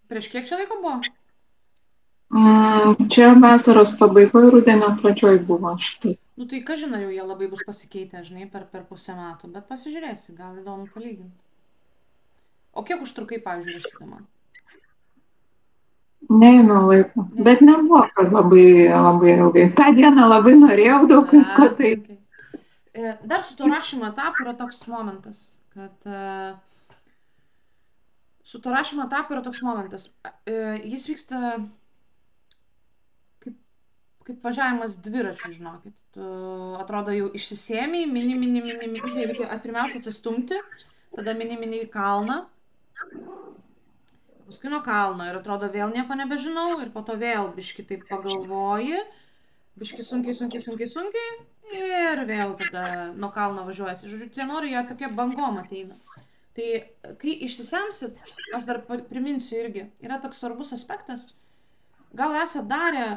Prieš kiek čia laiko buvo? Čia vasaros pabaigoje, rudenio pradžioj buvo šitas. Nu tai ką žinai, jau jie labai bus pasikeitę, žinai, per pusę metų, bet pasižiūrėsi, gal įdomu palyginti. O kiek užtrukai, pavyzdžiui, rašydama? Neėmiau laiko, bet Neėmė. nebuvo, kad labai ilgai. Ta diena labai norėjau daug visko, tai Okay. Dar su to rašymo etapu yra toks momentas, kad su to rašymo etapu yra toks momentas. Jis vyksta kaip važiavimas dviračiu, žinokit. Tu atrodo jau išsisėmiai, žinai, reikia pirmiausia atsistumti, tada mini į kalną, paskui nuo kalno ir atrodo vėl nieko nebežinau ir po to vėl biški taip pagalvoji, biški sunkiai ir vėl tada nuo kalno važiuojasi. Žodžiu, tie norai, jie tokie bangom ateina. Tai kai išsisemsit, aš dar priminsiu irgi, yra toks svarbus aspektas, gal esate darę,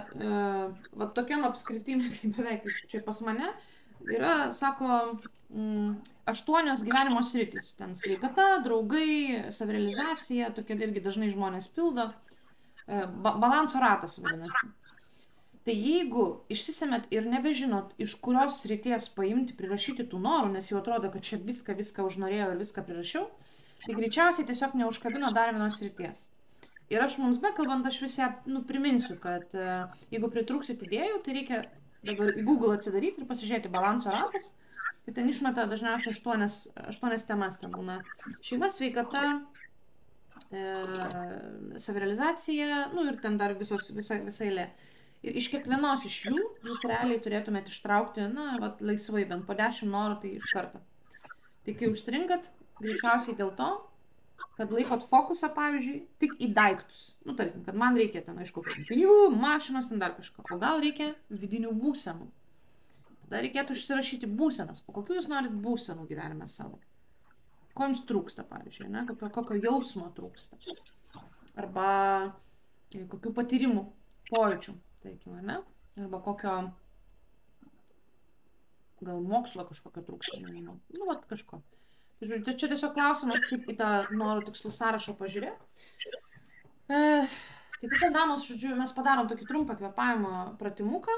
va tokiam apskritim, kaip beveik čia pas mane, yra, sako, 8 gyvenimo sritys. Ten sveikata, draugai, savirealizacija, tokie irgi dažnai žmonės pildo. Balanso ratas vadinasi. Tai jeigu išsisemėt ir nebežinot, iš kurios srities paimti, prirašyti tų norų, nes jau atrodo, kad čia viską užnorėjau ir viską prirašiau, tai greičiausiai tiesiog neužkabino dar vienos srities. Ir aš mums bekalbant, aš vis ją priminsiu, kad jeigu pritrūksit idėjų, tai reikia dabar į Google atsidaryti ir pasižiūrėti balanso ratas. Ir ten išmeta dažniausiai 8 temas. Ten būna šeima, sveikata, savirealizacija, nu ir ten dar visa eilė. Ir iš kiekvienos iš jų jūs realiai turėtumėte ištraukti, na, vat, laisvai, bent po 10 norų, tai iš karto. Tai kai užstringat, greičiausiai dėl to, kad laikot fokusą, pavyzdžiui, tik į daiktus. Nu, tarkim, kad man reikia ten, aišku, pinigų, mašinos, ten dar kažko. O gal reikia vidinių būsenų. Tada reikėtų užsirašyti būsenas. O kokių jūs norit būsenų gyvenime savo? Ko jums trūksta, pavyzdžiui, ne? Kokio jausmo trūksta? Arba kokių patyrimų, pojūčių, tarkim, ne? Arba kokio gal mokslo kažkokio trūksta, nežinau. Nu, vat kažko. Tai čia tiesiog klausimas, kaip į tą norų tikslų sąrašą pažiūrėti. Tai tada, damos, žodžiu, mes padarom tokį trumpą kvėpavimo pratimuką.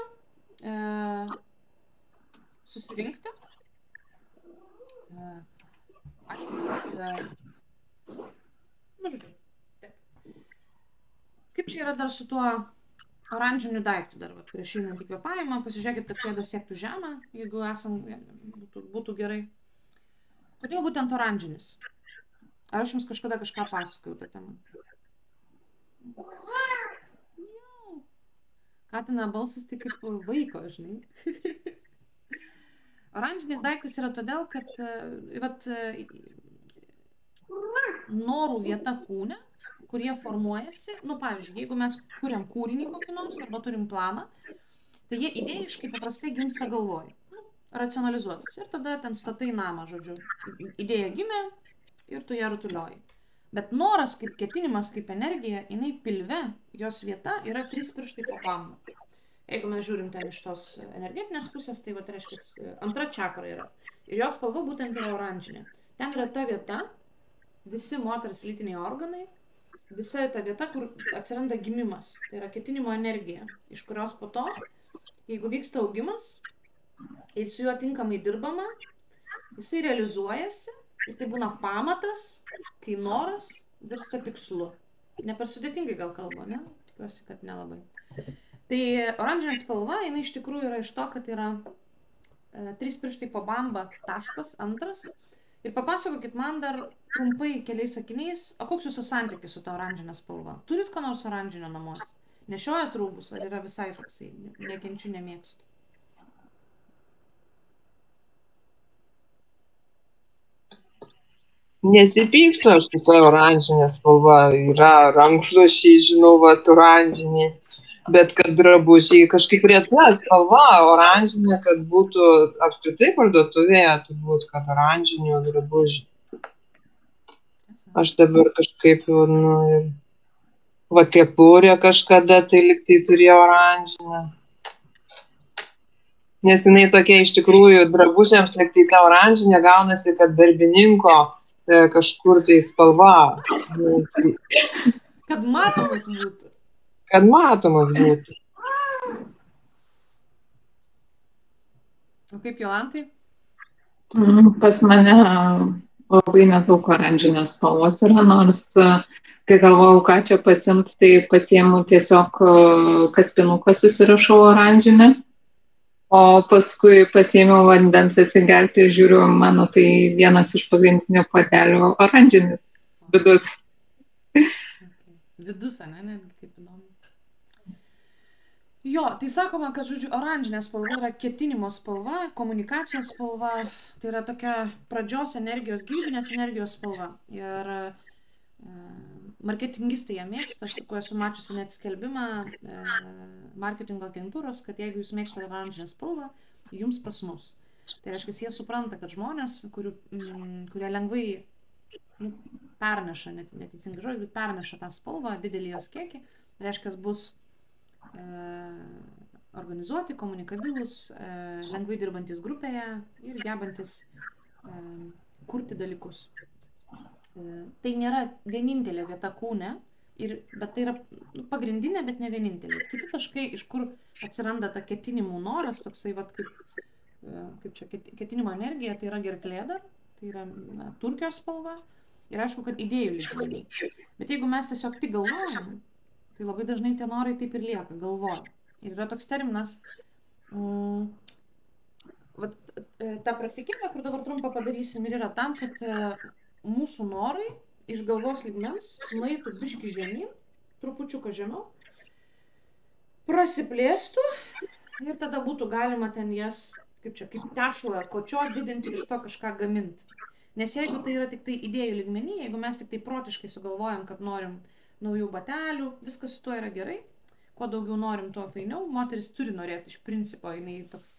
Susirinkti. Aišku, nu, žodžiu. Taip. Kaip čia yra dar su tuo oranžiniu daiktu dar, vat, prieš einant į kvėpavimą, pasižiūrėkit, kad pėdos siektų žemę, jeigu būtų gerai. Kodėl būtent oranžinis? Ar aš jums kažkada kažką pasakojau tą temą? Katina balsas tai kaip vaiko, žinai. Oranžinis daiktas yra todėl, kad vat, norų vieta kūne, kurie formuojasi, nu pavyzdžiui, jeigu mes kuriam kūrinį kokį nors arba turim planą, tai jie idėjiškai paprastai gimsta galvoj, racionalizuotis. Ir tada ten statai namą, žodžiu, idėja gimė ir tu ją rutulioji. Bet noras kaip ketinimas, kaip energija, jinai pilve, jos vieta yra 3 pirštai po bamba. Jeigu mes žiūrim ten iš tos energetinės pusės, tai va, reiškia, antra čakra yra. Ir jos spalva būtent yra oranžinė. Ten yra ta vieta, visi moters lytiniai organai, visa ta vieta, kur atsiranda gimimas. Tai yra ketinimo energija, iš kurios po to, jeigu vyksta augimas ir su juo tinkamai dirbama, jisai realizuojasi ir tai būna pamatas, kai noras virsta tikslu. Ne per sudėtingai gal kalba, ne? Tikiuosi, kad nelabai. Tai oranžinė spalva, jinai iš tikrųjų yra iš to, kad yra 3 pirštai po bamba taškas, antras. Ir papasakokit man dar trumpai keliais sakiniais, o koks jūsų santykis su ta oranžinė spalva? Turit ko nors oranžinio namuose? Nešiojat rūbus, ar yra visai toksai, nekenčiu, nemėgstu? Nesipykstu aš su ta oranžinė spalva, yra rankšluošiai, žinau, vat oranžiniai, bet kad drabužiai kažkaip reta spalva, oranžinė, kad būtų apskritai parduotuvėje, turbūt, kad oranžinių drabužių. Aš dabar kažkaip, nu, ir va kepurė kažkada tai liktai turėjo oranžinę. Nes jinai tokia iš tikrųjų drabužiams liktai ta oranžinė gaunasi, kad darbininko kažkur tai spalva. Kad matomas būtų. Kad matomas būtų. O kaip Jolantai? Pas mane labai nedaug oranžinės spalvos yra, nors kai galvojau, ką čia pasimti, tai pasiėmiau tiesiog kaspinuką, susirašau oranžinę, o paskui pasiėmiau vandens atsigerti ir žiūriu, mano tai vienas iš pagrindinių puodelių oranžinis vidus. Vidus, ne, kaip įdomu. Jo, tai sakoma, kad, žodžiu, oranžinė spalva yra ketinimo spalva, komunikacijos spalva, tai yra tokia pradžios energijos, gyvybinės energijos spalva. Ir marketingistai ją mėgsta, aš sakau, esu mačiusi net skelbimą marketingo agentūros, kad jeigu jūs mėgstate oranžinę spalvą, jums pas mus. Tai reiškia, jie supranta, kad žmonės, kurie lengvai perneša, neteisingai žodis, bet perneša tą spalvą, didelį jos kiekį, reiškia, bus organizuoti, komunikabilus, lengvai dirbantis grupėje ir gebantis kurti dalykus. Tai nėra vienintelė vieta kūne, bet tai yra pagrindinė, bet ne vienintelė. Kiti taškai, iš kur atsiranda ta ketinimų noras, toksai, kaip čia, ketinimo energija, tai yra gerklėda, tai yra turkijos spalva ir aišku, kad idėjų lygmenį. Bet jeigu mes tiesiog tik galvojam, tai labai dažnai tie norai taip ir lieka, galvoja. Ir yra toks terminas, ta praktikėlė, kur dabar trumpą padarysim, ir yra tam, kad mūsų norai iš galvos lygmens nueitų biškį žemyn, trupučiuką žemiau, prasiplėstų ir tada būtų galima ten jas, kaip tešlą, kočio didinti ir iš to kažką gaminti. Nes jeigu tai yra tik tai idėjų lygmenį, jeigu mes tik tai protiškai sugalvojam, kad norim naujų batelių, viskas su tuo yra gerai. Kuo daugiau norim, tuo fainiau. Moteris turi norėti, iš principo, jinai toks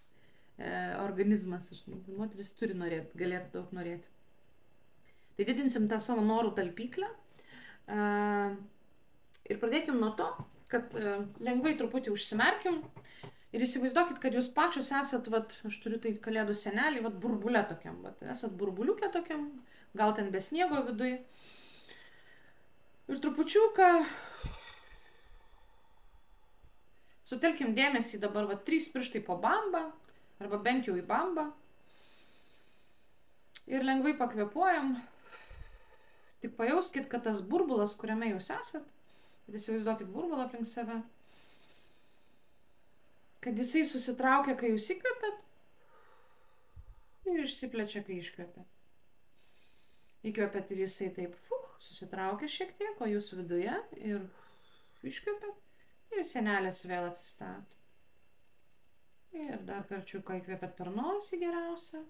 organizmas, moteris turi norėti, galėtų daug norėti. Tai didinsim tą savo norų talpyklę ir pradėkim nuo to, kad lengvai truputį užsimerkim ir įsivaizduokit, kad jūs pačios esat, aš turiu tai kalėdų senelį, burbulė tokiam, esat burbuliukė tokiam, gal ten be sniego viduj. Ir trupučiuką sutelkim dėmesį dabar, 3 pirštai po bambą, arba bent jau į bambą. Ir lengvai pakvėpuojam. Tik pajauskit, kad tas burbulas, kuriame jūs esat, kad įsivaizduokit burbulą aplink save, kad jisai susitraukia, kai jūs įkvėpėt, ir išsiplečia, kai iškvėpėt. Įkvėpėt ir jisai taip susitraukia šiek tiek, o jūs viduje ir iškvėpėt ir senelės vėl atsistato. Ir dar karčiuką įkvėpėt per nosį geriausia.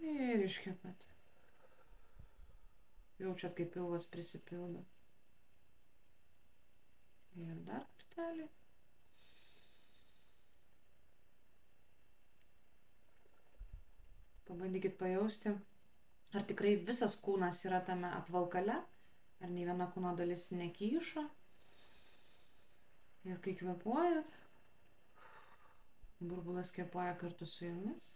Ir iškvėpėt. Jaučiat, kaip pilvas prisipildo. Ir dar kartelį. Pabandykit pajausti, ar tikrai visas kūnas yra tame apvalkale, ar nei viena kūno dalis nekyšo. Ir kai kvėpuojat, burbulas kvėpuoja kartu su jumis.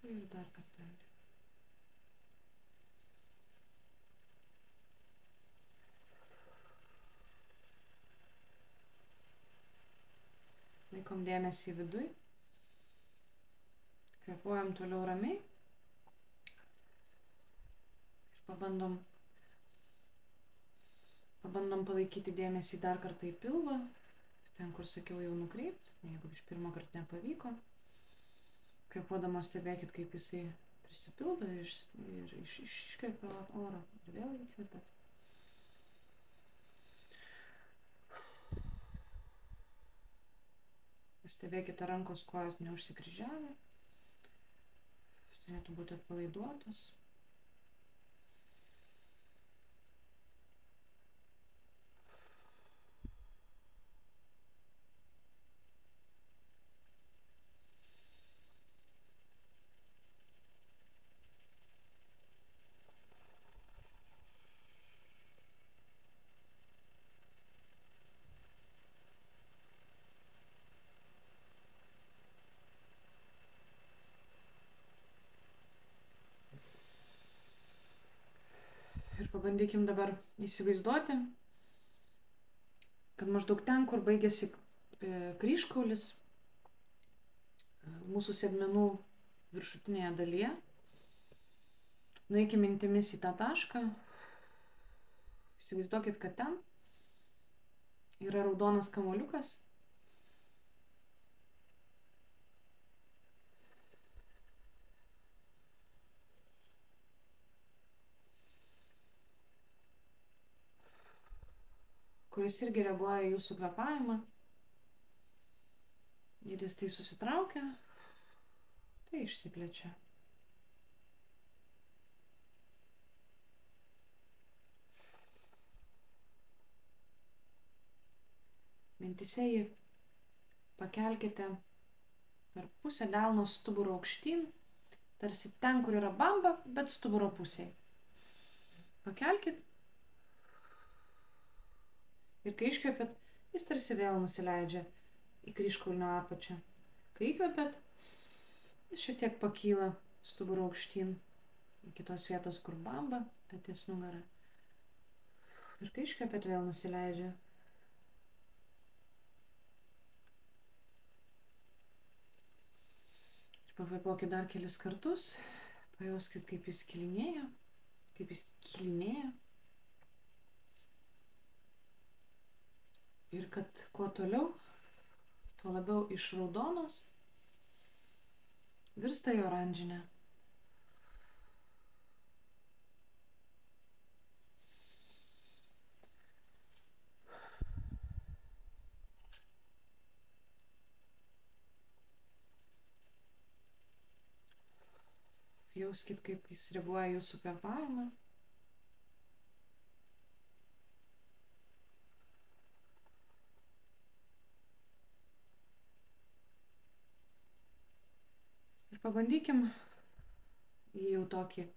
Ir dar kartelį. Laikom dėmesį viduj. Kvėpuojam toliau ramiai. Ir pabandom palaikyti dėmesį dar kartą į pilvą. Ten, kur sakiau, jau nukreipti, jeigu iš pirmo karto nepavyko. Kvėpuodamos stebėkit, kaip jisai prisipildo ir iškvėpia orą. Ir vėl įkvėpėt. Stebėkite rankos kojos neužsikryžiavę. Turėtų būti atpalaiduotos. Ir pabandykim dabar įsivaizduoti, kad maždaug ten, kur baigėsi kryžkaulis, mūsų sėdmenų viršutinėje dalyje, nueikim mintimis į tą tašką, įsivaizduokit, kad ten yra raudonas kamuoliukas, kuris irgi reaguoja į jūsų kvėpavimą. Ir jis tai susitraukia, tai išsiplečia. Mintise jį pakelkite per pusę delno stuburo aukštyn, tarsi ten, kur yra bamba, bet stuburo pusėje. Pakelkit. Ir kai iškvėpėt, jis tarsi vėl nusileidžia į kryžkaulio apačią. Kai įkvėpėt, jis šiek tiek pakyla stuburo aukštyn į kitos vietos, kur bamba, peties nugara. Ir kai iškvėpėt, vėl nusileidžia. Pakvėpuokit dar kelis kartus, pajauskit, kaip jis kilinėja, kaip jis kilinėja. Ir kad kuo toliau, tuo labiau iš raudonos virsta į oranžinę. Jauskit, kaip jis reaguoja jūsų kvėpavimą. Ir pabandykim į jau tokį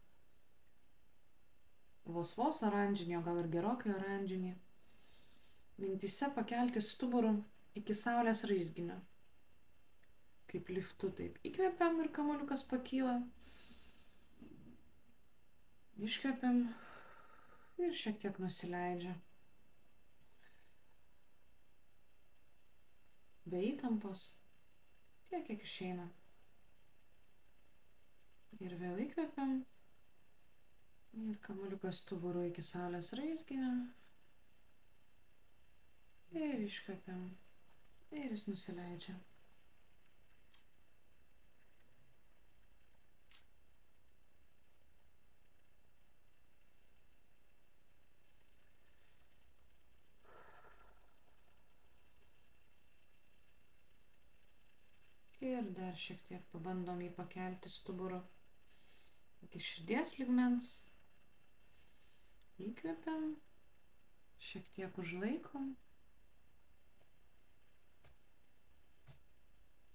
vos oranžinį, o gal ir gerokai oranžinį, mintyse pakelti stuburų iki saulės raizginio. Kaip liftu taip įkvepiam ir kamuoliukas pakyla. Iškvepiam ir šiek tiek nusileidžia. Be įtampos, tiek, kiek išeina. Ir vėl įkvepiam. Ir kamuoliukas stuburu iki saulės raizginio. Ir iškvepiam. Ir jis nusileidžia. Ir dar šiek tiek pabandom jį pakelti stuburu iki širdies lygmens. Įkvepiam, šiek tiek užlaikom.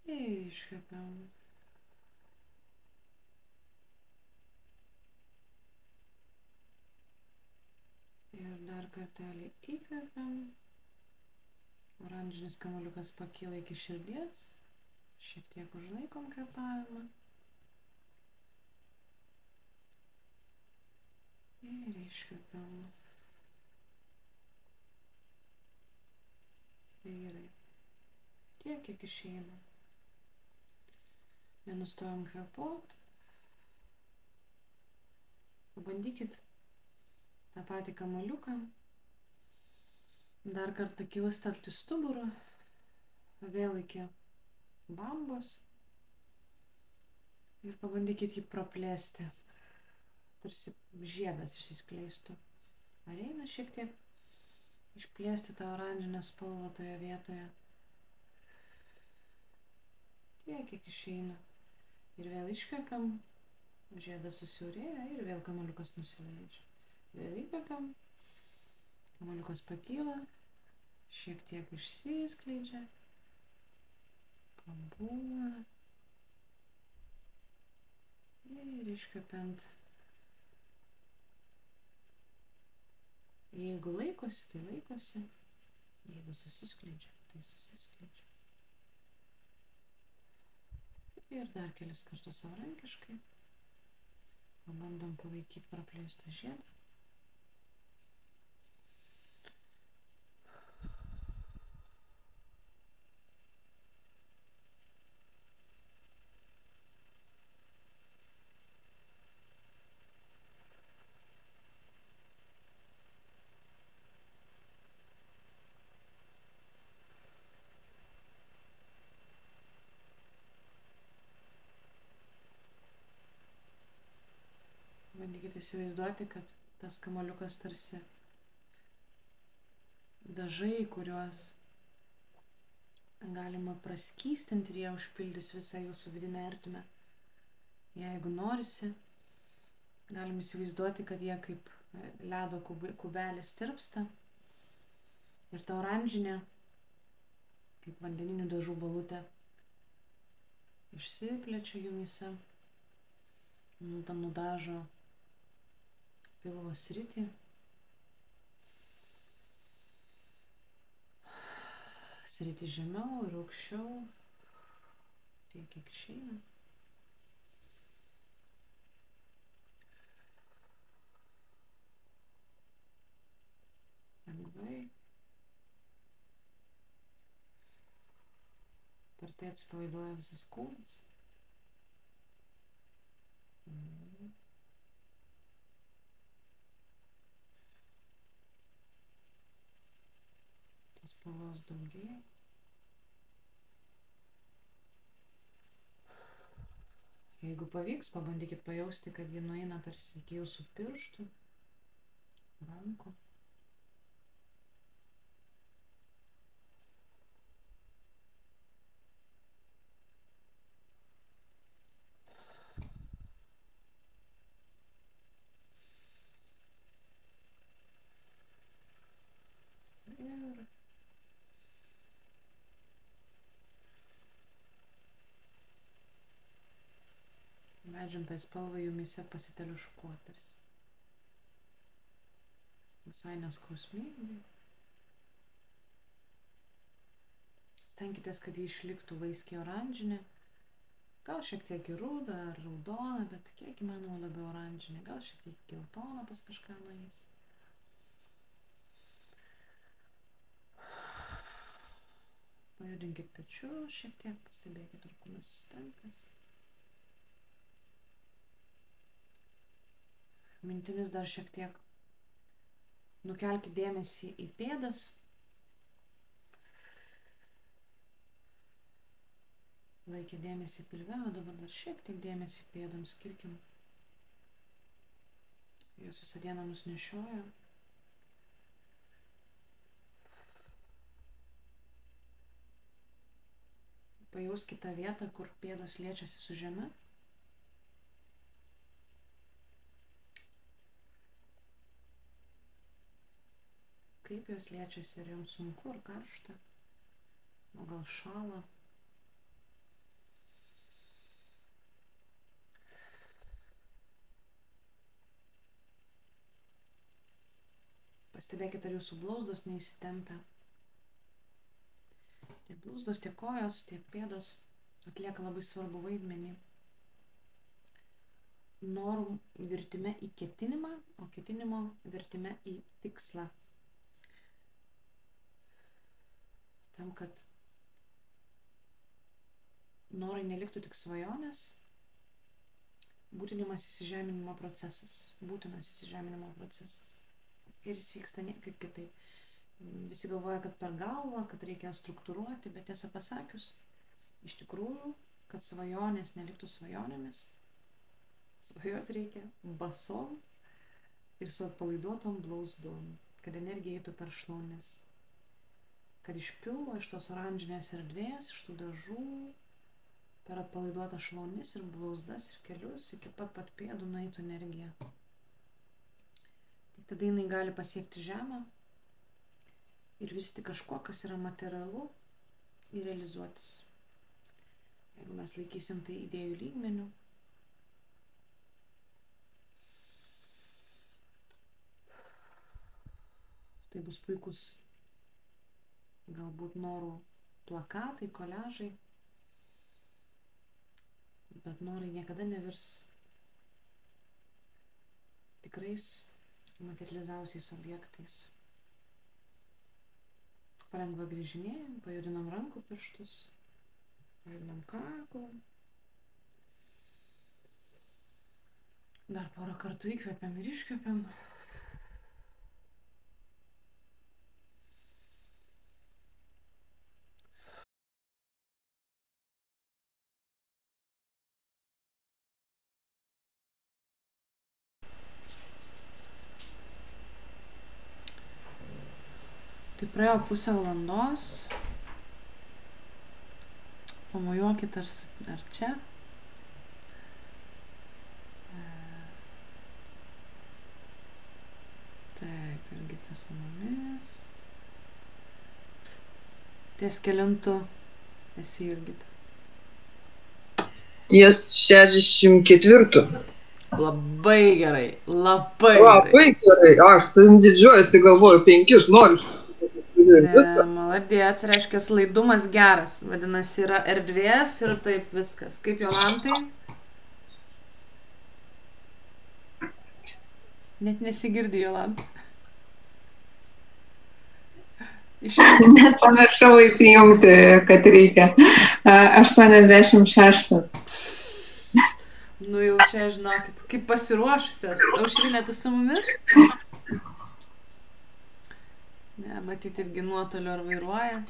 Ir iškvepiam. Ir dar kartelį įkvepiam. Oranžinis kamuoliukas pakyla iki širdies. Šiek tiek užlaikom kvėpavimą. Ir iškvepiam. Gerai. Tiek, kiek išeina. Nenustojam kvėpuot. Pabandykit tą patį kamuoliuką. Dar kartą kilstelti stuburą. Vėl iki bambos. Ir pabandykit jį praplėsti. Tarsi žiedas išsiskleistų. Ar eina šiek tiek išplėsti tą oranžinę spalvą toje vietoje. Tiek, kiek išeina. Ir vėl iškvepiam. Žiedas susiaurėja ir vėl kamuoliukas nusileidžia. Vėl įkvepiam. Kamuoliukas pakyla. Šiek tiek išsiskleidžia. Pabūna. Ir iškvepiant. Jeigu laikosi, tai laikosi. Jeigu susiskleidžia, tai susiskleidžia. Ir dar kelis kartus savarankiškai. Pabandom palaikyti praplėstą žiedą. galite įsivaizduoti, kad tas kamuoliukas tarsi dažai, kuriuos galima praskystinti ir jie užpildys visą jūsų vidinę ertmę. Jeigu norisi, galim įsivaizduoti, kad jie kaip ledo kubelis tirpsta ir ta oranžinė, kaip vandeninių dažų balutė, išsiplečia jumyse, ten nudažo pilvo sritį. Sritį žemiau ir aukščiau, tiek kiek išeina. Lengvai. Per tai atsipalaiduoja visas kūnas. Tos spalvos daugėja. Jeigu pavyks, pabandykit pajausti, kad ji nueina tarsi iki jūsų pirštų, rankų. Ir leidžiam tai spalvai jumyse pasiteliškuotis. Visai neskausmingai. Stenkitės, kad ji išliktų vaiskiai oranžinė. Gal šiek tiek į rudą ar raudoną, bet kiek įmanoma labiau oranžinė. Gal šiek tiek geltoną pas kažką nueis. Pajudinkit pečius šiek tiek, pastebėkit, ar kūnas įsitempęs. Mintimis dar šiek tiek nukelkit dėmesį į pėdas. Laikė dėmesį pilve, o dabar dar šiek tiek dėmesį pėdoms skirkim. Jos visą dieną mus nešioja. Pajauskite tą vietą, kur pėdos liečiasi su žeme. Kaip jos liečiasi, ar jums sunku, ar karšta, o gal šąla. Pastebėkite, ar jūsų blauzdos neįsitempia. Tiek blauzdos, tiek kojos, tiek pėdos atlieka labai svarbu vaidmenį. Norų virtime į ketinimą, o ketinimo virtime į tikslą. Tam, kad norai neliktų tik svajonės, būtinas įsižeminimo procesas. Ir jis vyksta niekaip kitaip. Visi galvoja, kad per galvą, kad reikia struktūruoti, bet tiesą pasakius, iš tikrųjų, kad svajonės neliktų svajonėmis, svajoti reikia basom ir su atpalaiduotom blauzdom, kad energija eitų per šlaunis, kad iš pilvo, iš tos oranžinės erdvės, iš tų dažų, per atpalaiduotą šlaunis ir blauzdas ir kelius iki pat pėdų nueitų energija. Tik tada jinai gali pasiekti žemę ir virsti kažko, kas yra materialu ir realizuotis. Jeigu mes laikysim tai idėjų lygmeniu, tai bus puikus galbūt norų plakatai, koliažai, bet norai niekada nevirs tikrais materializavusiais objektais. Palengva grįžinėjam, pajudinam rankų pirštus, pajudinam kaklą. Dar porą kartų įkvepiam ir iškvepiam. Tai praėjo pusę valandos. Pamojuokit ar čia. Taip, Jurgita su mumis. Ties kelintu esi, Jurgita? Ties 64. Labai gerai, labai gerai. Aš savim didžiuojasi, galvoju, 5 noriu. Maladėts, reiškia, laidumas geras. Vadinasi, yra erdvės ir taip viskas. Kaip Jolantai? Net nesigirdi, Jolanta. Net pamiršau įsijungti, kad reikia. 86. Nu jau čia, žinokit, kaip pasiruošusios. Aušrinė, tu su mumis? Ne, matyti irgi nuotoliu ar vairuoja.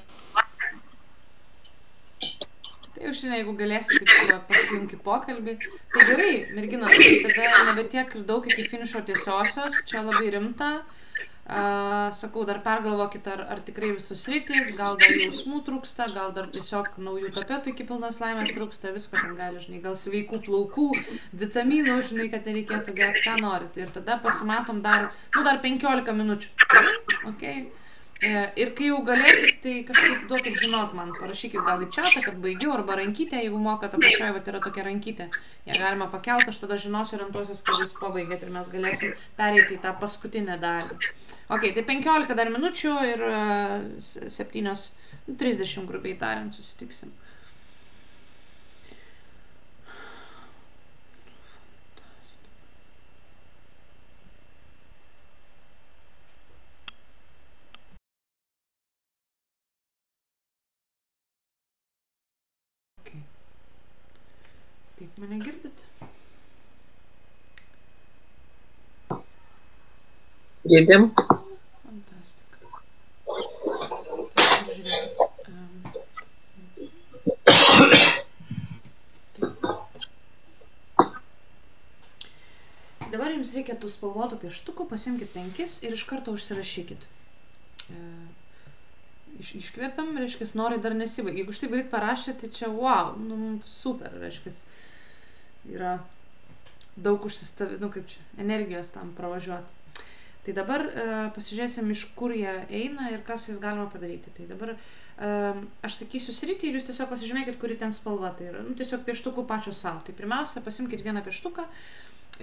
Tai Aušrinė, jeigu galėsi, taip pasijungti pokalbį. Tai gerai, merginos, tai tada nebe tiek ir daug iki finišo tiesiosios. Čia labai rimta. Sakau, dar pergalvokit, ar tikrai visus sritys, gal dar jausmų trūksta, gal dar tiesiog naujų tapetų iki pilnos laimės trūksta, visko ten gali, žinai, gal sveikų plaukų, vitaminų, žinai, kad nereikėtų gerti, ką norit. Ir tada pasimatom dar 15 minučių. Gerai? Okay. Ir kai jau galėsit, tai kažkaip duokit žinot man, parašykit gal į čatą, kad baigiau, arba rankytę, jeigu mokat, apačioj, vat yra tokia rankytė, ją galima pakelti, aš tada žinosiu, orientuosius, kad jūs pabaigėt ir mes galėsim pereiti į tą paskutinę dalį. Ok, tai 15 dar minučių ir 7:30 grubiai tariant susitiksim. Okay. Taip, mane girdit? Girdim. Fantastika. Dabar jums reikia tų spalvotų pieštukų, pasimkit 5 ir iš karto užsirašykit. Iškvėpiam, reiškia, norai dar nesibaigia. Jeigu štai greit parašėte, tai čia wow, super, reiškia, yra daug kaip čia, energijos tam pravažiuoti. Tai dabar pasižiūrėsim, iš kur jie eina ir kas jais galima padaryti. Tai dabar aš sakysiu sritį ir jūs tiesiog pasižymėkit, kuri ten spalva. Tai yra tiesiog pieštukų pačio savo. Tai pirmiausia, pasimkit vieną pieštuką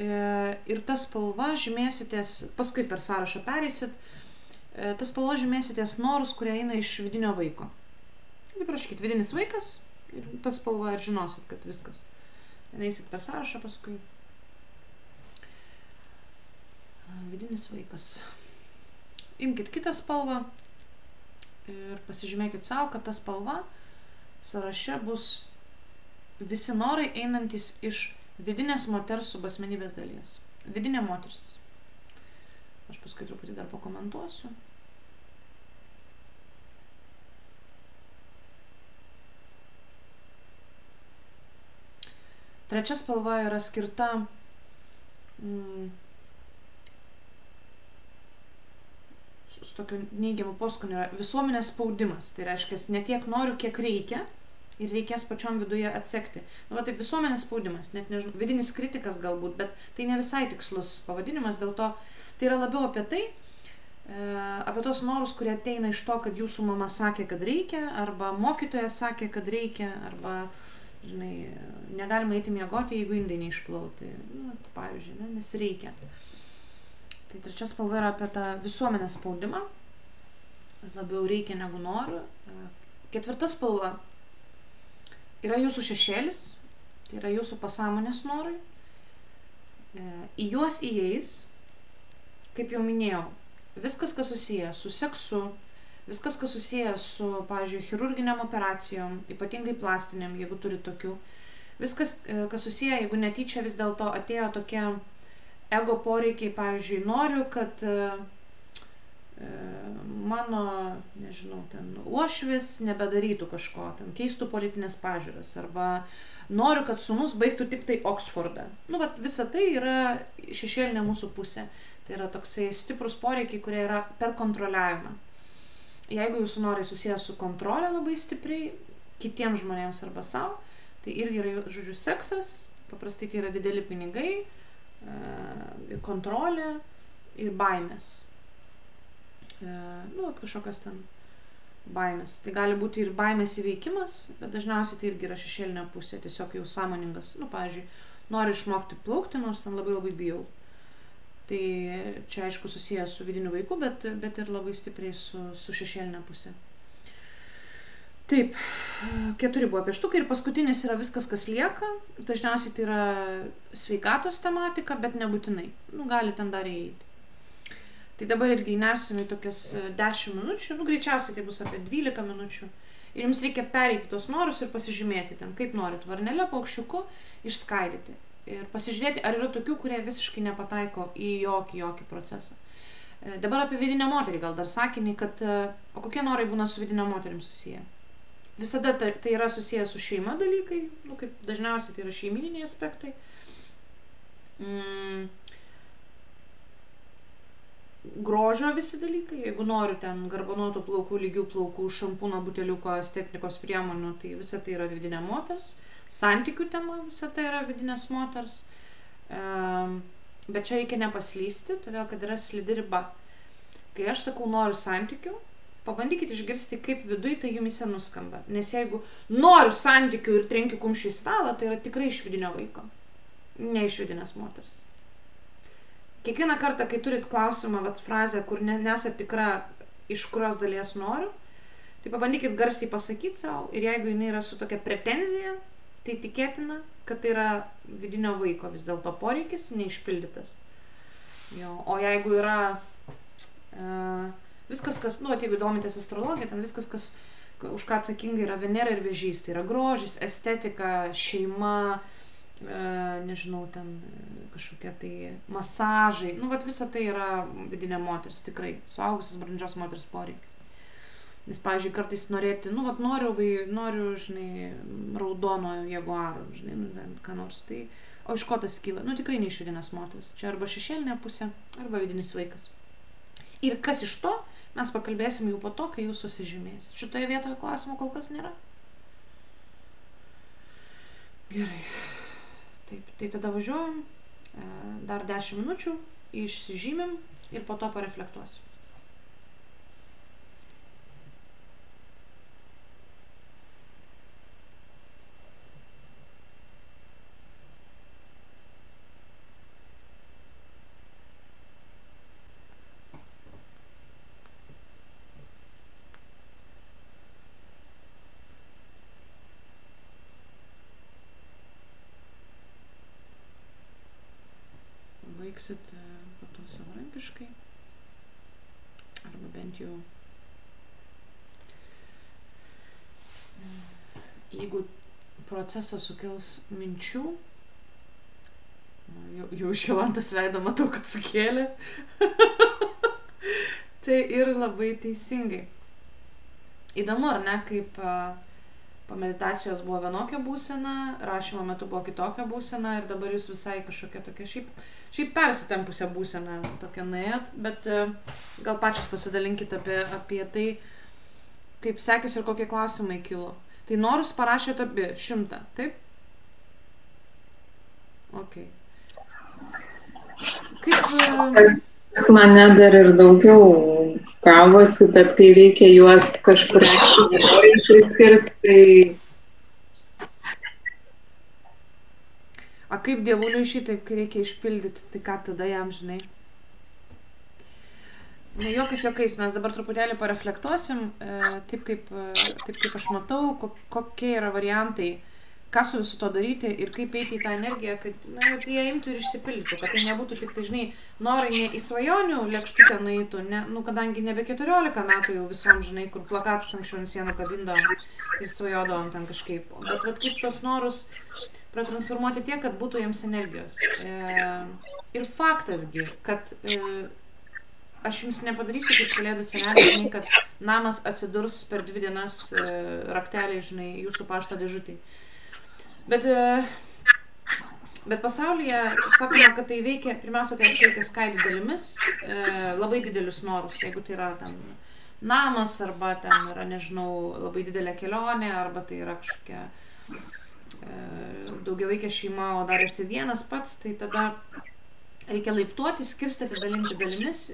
ir tas spalva žymėsitės, paskui per sąrašą pereisit, tas spalva žymėsitės norus, kurie eina iš vidinio vaiko. Tai parašykit vidinis vaikas ir tas spalva ir žinosit, kad viskas. Eisit per sąrašą paskui. Vidinis vaikas. Imkit kitą spalvą ir pasižymėkit savo, kad ta spalva sąraše bus visi norai einantis iš vidinės moters subasmenybės dalies. Vidinė moteris. Aš paskui truputį dar pakomentuosiu. Trečia spalva yra skirta su tokiu neigiamu poskoniu, yra visuomenės spaudimas. Tai reiškia, ne tiek noriu, kiek reikia ir reikės pačiom viduje atsekti. Nu, va taip, visuomenės spaudimas, net nežinau, vidinis kritikas galbūt, bet tai ne visai tikslus pavadinimas, dėl to tai yra labiau apie tai, apie tos norus, kurie ateina iš to, kad jūsų mama sakė, kad reikia, arba mokytoja sakė, kad reikia, arba, žinai, negalima eiti miegoti, jeigu indai neišplauti. Nu, pavyzdžiui, nes reikia. Tai trečia spalva yra apie tą visuomenės spaudimą. Labiau reikia negu noriu. Ketvirta spalva yra jūsų šešėlis. Tai yra jūsų pasąmonės norai. Į juos įeis, kaip jau minėjau, viskas, kas susiję su seksu, viskas, kas susiję su, pavyzdžiui, chirurginiam operacijom, ypatingai plastiniam, jeigu turi tokių. Viskas, kas susiję, jeigu netyčia vis dėlto atėjo tokie ego poreikiai, pavyzdžiui, noriu, kad mano, nežinau, ten uošvis nebedarytų kažko, ten keistų politinės pažiūras, arba noriu, kad sūnus baigtų tik tai Oksfordą. Nu, vat, visa tai yra šešėlinė mūsų pusė. Tai yra toksai stiprus poreikiai, kurie yra per kontroliavimą. jeigu jūsų norai susijęs su kontrolė labai stipriai, kitiems žmonėms arba savo, tai irgi yra, žodžiu, seksas, paprastai tai yra dideli pinigai, kontrolė ir baimės. Nu, kažkokios ten baimės. Tai gali būti ir baimės įveikimas, bet dažniausiai tai irgi yra šešėlinė pusė, tiesiog jau sąmoningas. Nu, pavyzdžiui, noriu išmokti plaukti, nors ten labai labai bijau. Tai čia aišku susijęs su vidiniu vaiku, bet ir labai stipriai su šešėlinė pusė. Taip, 4 buvo pieštukai ir paskutinis yra viskas, kas lieka. Dažniausiai tai yra sveikatos tematika, bet nebūtinai. Nu, gali ten dar įeiti. Tai dabar irgi įnersime į tokias 10 minučių, nu, greičiausiai tai bus apie 12 minučių. Ir jums reikia pereiti tos norus ir pasižymėti ten, kaip norit, varnelę, paukščiuku, išskaidyti. Ir pasižiūrėti, ar yra tokių, kurie visiškai nepataiko į jokį procesą. Dabar apie vidinę moterį gal dar sakinį, kad o kokie norai būna su vidinė moterim susiję. Visada tai yra susiję su šeima dalykai, nu, kaip dažniausiai tai yra šeimininiai aspektai. Grožio visi dalykai, jeigu noriu ten garbanuotų plaukų, lygių plaukų, šampūno, buteliuko, estetikos priemonių, tai visa tai yra vidinė moters. Santykių tema, visa tai yra vidinės moters. Bet čia reikia nepaslysti, todėl kad yra slidi riba. Kai aš sakau noriu santykių, pabandykite išgirsti, kaip viduj tai jumise nuskamba. Nes jeigu noriu santykių ir trenkiu kumščiu į stalą, tai yra tikrai iš vidinio vaiko, ne iš vidinės moters. Kiekvieną kartą, kai turit klausimą, frazę, kur nesat tikra, iš kurios dalies noriu, tai pabandykit garsiai pasakyti savo ir jeigu jinai yra su tokia pretenzija, tai tikėtina, kad tai yra vidinio vaiko vis dėlto poreikis, neišpildytas. Jo. O jeigu yra viskas, kas, nu, jeigu domitės astrologija, ten viskas, kas, už ką atsakinga yra Venera ir Vėžys, tai yra grožis, estetika, šeima, nežinau, ten kažkokie tai masažai, nu, visa tai yra vidinė moteris, tikrai, suaugusios brandžios moters poreikis. Nes, pavyzdžiui, kartais norėti, nu, noriu, žinai, raudono jaguaro, žinai, nu, ką nors, tai, o iš ko tas kyla? Nu, tikrai ne iš vidinės moters, čia arba šešėlinė pusė, arba vidinis vaikas. Ir kas iš to, mes pakalbėsim jau po to, kai jūs susižymėsit. Šitoje vietoje klausimų kol kas nėra. Gerai. Taip, tai tada važiuojam, dar 10 minučių, išsižymim ir po to pareflektuosim. Baigsit po to savarankiškai, arba bent jau, jeigu procesas sukels minčių, jau iš Jolantos veido matau, kad sukėlė, tai ir labai teisingai. Įdomu, ar ne, kaip po meditacijos buvo vienokia būsena, rašymo metu buvo kitokia būsena ir dabar jūs visai kažkokia tokia šiaip persitempusią būseną tokia nuėjot, bet gal pačios pasidalinkit apie tai, kaip sekėsi ir kokie klausimai kilo. Tai norus parašėte abi 100, taip? Ok. Kaip... Mane dar ir daugiau gavosi, bet kai reikia juos kažkur išskirti, tai... A kaip dievuliui šitaip, kai reikia išpildyti, tai ką tada jam, žinai? Ne, jokiais, mes dabar truputėlį pareflektuosim, taip kaip aš matau, kokie yra variantai, ką su visu to daryti ir kaip eiti į tą energiją, kad jie imtų ir išsipildytų, kad tai nebūtų tik tai, žinai, norai ne į svajonių lėkštutę nueitų, ne, nu, kadangi nebe 14 metų jau visom, žinai, kur plakatus anksčiau ant sienų kabindavom ir svajodavom ten kažkaip, bet kaip tos norus pratransformuoti tiek, kad būtų jiems energijos. Ir faktasgi, kad aš jums nepadarysiu kaip kalėdų senelė, žinai, kad namas atsidurs per 2 dienas rakteliai, žinai, jūsų pašto dėžutėj. Bet pasaulyje sakoma, kad tai veikia, pirmiausia, tai reikia skaidyti dalimis, labai didelius norus, jeigu tai yra ten namas, arba ten yra, nežinau, labai didelė kelionė, arba tai yra kažkokia daugiavaikė šeima, o dar esi vienas pats, tai tada reikia laiptuoti, skirstyti, dalinti dalimis.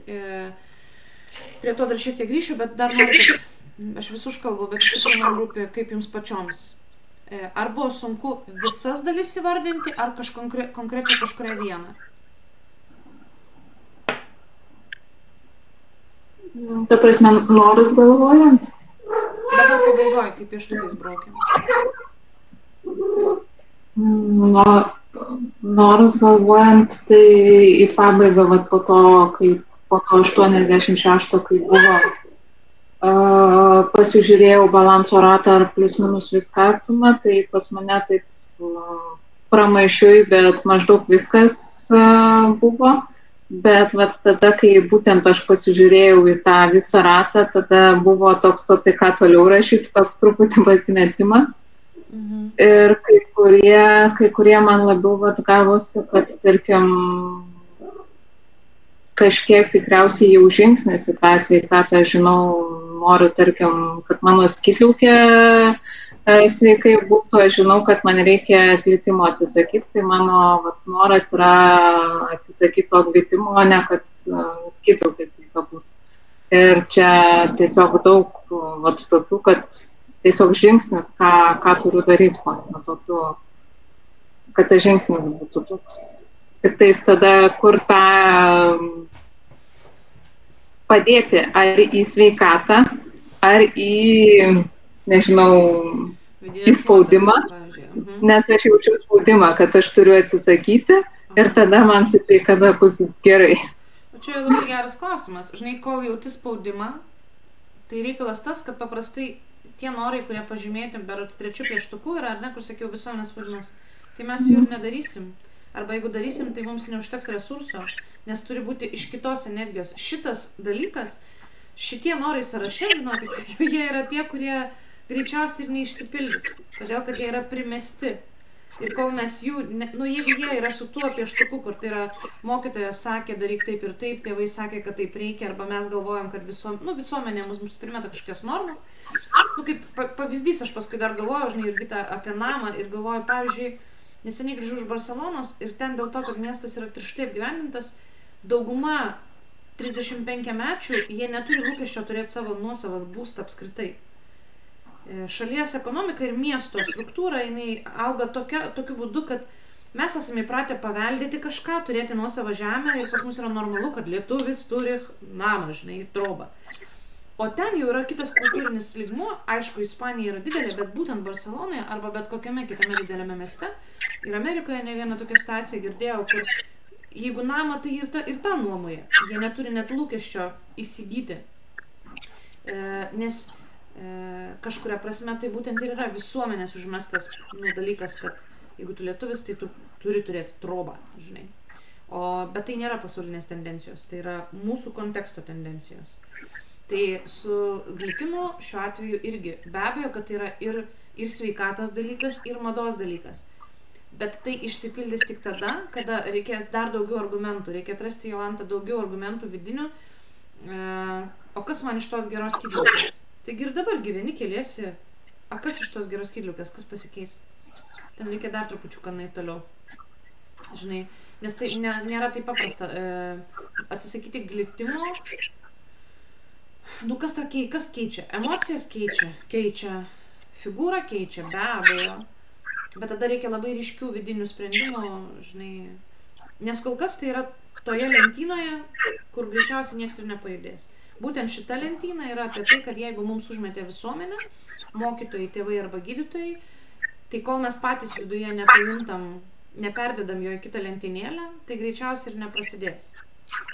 Prie to dar šiek tiek grįšiu, bet dar noriu, aš vis užkalbu, bet iš tikrųjų man rūpi, kaip jums pačioms. Ar buvo sunku visas dalis įvardinti, ar konkrečiai kažkurią vieną? Ta prasme, norus galvojant? Dabar pabaigoj, kaip pieštukais braukiam. Norus galvojant, tai į pabaigą, vat, po to 86, kai buvo, pasižiūrėjau balanso ratą ar plius minus viską apima, tai pas mane taip pramaišiui, bet maždaug viskas buvo. Bet vat, tada, kai būtent aš pasižiūrėjau į tą visą ratą, tada buvo toks, o tai ką toliau rašyti, toks truputį pasimetimas. Ir kai kurie man labiau vat, gavosi, kad, tarkim, kažkiek tikriausiai jau žingsnis į tą sveikatą, žinau, noriu, tarkim, kad mano skydliaukė sveikai būtų, aš žinau, kad man reikia glitimo atsisakyti, tai mano vat, noras yra atsisakyti to glitimo, o ne kad skydliaukė sveika būtų. Ir čia tiesiog daug vat, tokių, kad tiesiog žingsnis, ką turiu daryti, nuo tokių, kad tas žingsnis būtų toks. Tik tais tada, kur tą padėti, ar į sveikatą, ar į, nežinau, į spaudimą, nes aš jaučiu spaudimą, kad aš turiu atsisakyti ir tada man su sveikata bus gerai. O čia labai geras klausimas. Žinai, kol jauti spaudimą, tai reikalas tas, kad paprastai tie norai, kurie pažymėti berods 3 pieštuku yra, ar ne, kur sakiau, visuomenės spaudimas, tai mes jų ir nedarysim. Arba jeigu darysim, tai mums neužteks resurso, nes turi būti iš kitos energijos. Šitas dalykas, šitie norai sąraše, žinokit, jie yra tie, kurie greičiausiai ir neišsipildys, todėl kad jie yra primesti. Ir kol mes jų, jeigu jie yra su tuo pieštuku, kur tai yra mokytojas sakė, daryk taip ir taip, tėvai sakė, kad taip reikia, arba mes galvojam, kad visuomenė mums primeta kažkokias normas. Kaip pavyzdys, aš paskui dar galvoju, žinai, Jurgita, apie namą ir galvoju, pavyzdžiui, neseniai grįžau iš Barselonos ir ten dėl to, kad miestas yra tirštai apgyvendintas, dauguma 35-mečių, jie neturi lūkesčio turėti savo nuosavą būstą apskritai. Šalies ekonomika ir miesto struktūra, jinai auga tokiu būdu, kad mes esame įpratę paveldėti kažką, turėti nuosavą žemę ir pas mus yra normalu, kad lietuvis turi namą, žinai, trobą. O ten jau yra kitas kultūrinis lygmuo, aišku, Ispanija yra didelė, bet būtent Barselonoje arba bet kokiame kitame didelėme mieste ir Amerikoje ne vieną tokią situaciją girdėjau, kur jeigu namą, tai ir tą nuomoja, jie neturi net lūkesčio įsigyti, nes kažkuria prasme tai būtent ir yra visuomenės užmestas dalykas, kad jeigu tu lietuvis, tai tu turi turėti trobą, žinai. Bet tai nėra pasaulinės tendencijos, tai yra mūsų konteksto tendencijos. Tai su glitimu šiuo atveju irgi be abejo, kad tai yra ir sveikatos dalykas, ir mados dalykas. Bet tai išsipildys tik tada, kada reikės dar daugiau argumentų, reikia atrasti, Jolanta, daugiau argumentų vidinių. O kas man iš tos geros skydliaukės? Taigi ir dabar gyveni, keliesi, kas iš tos geros skydliaukės, kas pasikeis? Ten reikia dar trupučiuką toliau, žinai, nes tai nėra taip paprasta. Atsisakyti glitimo, kas keičia? Emocijos keičia, figūrą keičia, be abejo, bet tada reikia labai ryškių vidinių sprendimų, žinai, nes kol kas tai yra toje lentynoje, kur greičiausiai nieks ir nepajudės. Būtent šita lentyna yra apie tai, kad jeigu mums užmetė visuomenė, mokytojai, tėvai arba gydytojai, tai kol mes patys viduje nepajuntam, neperdedam jo į kitą lentynėlę, tai greičiausiai ir neprasidės.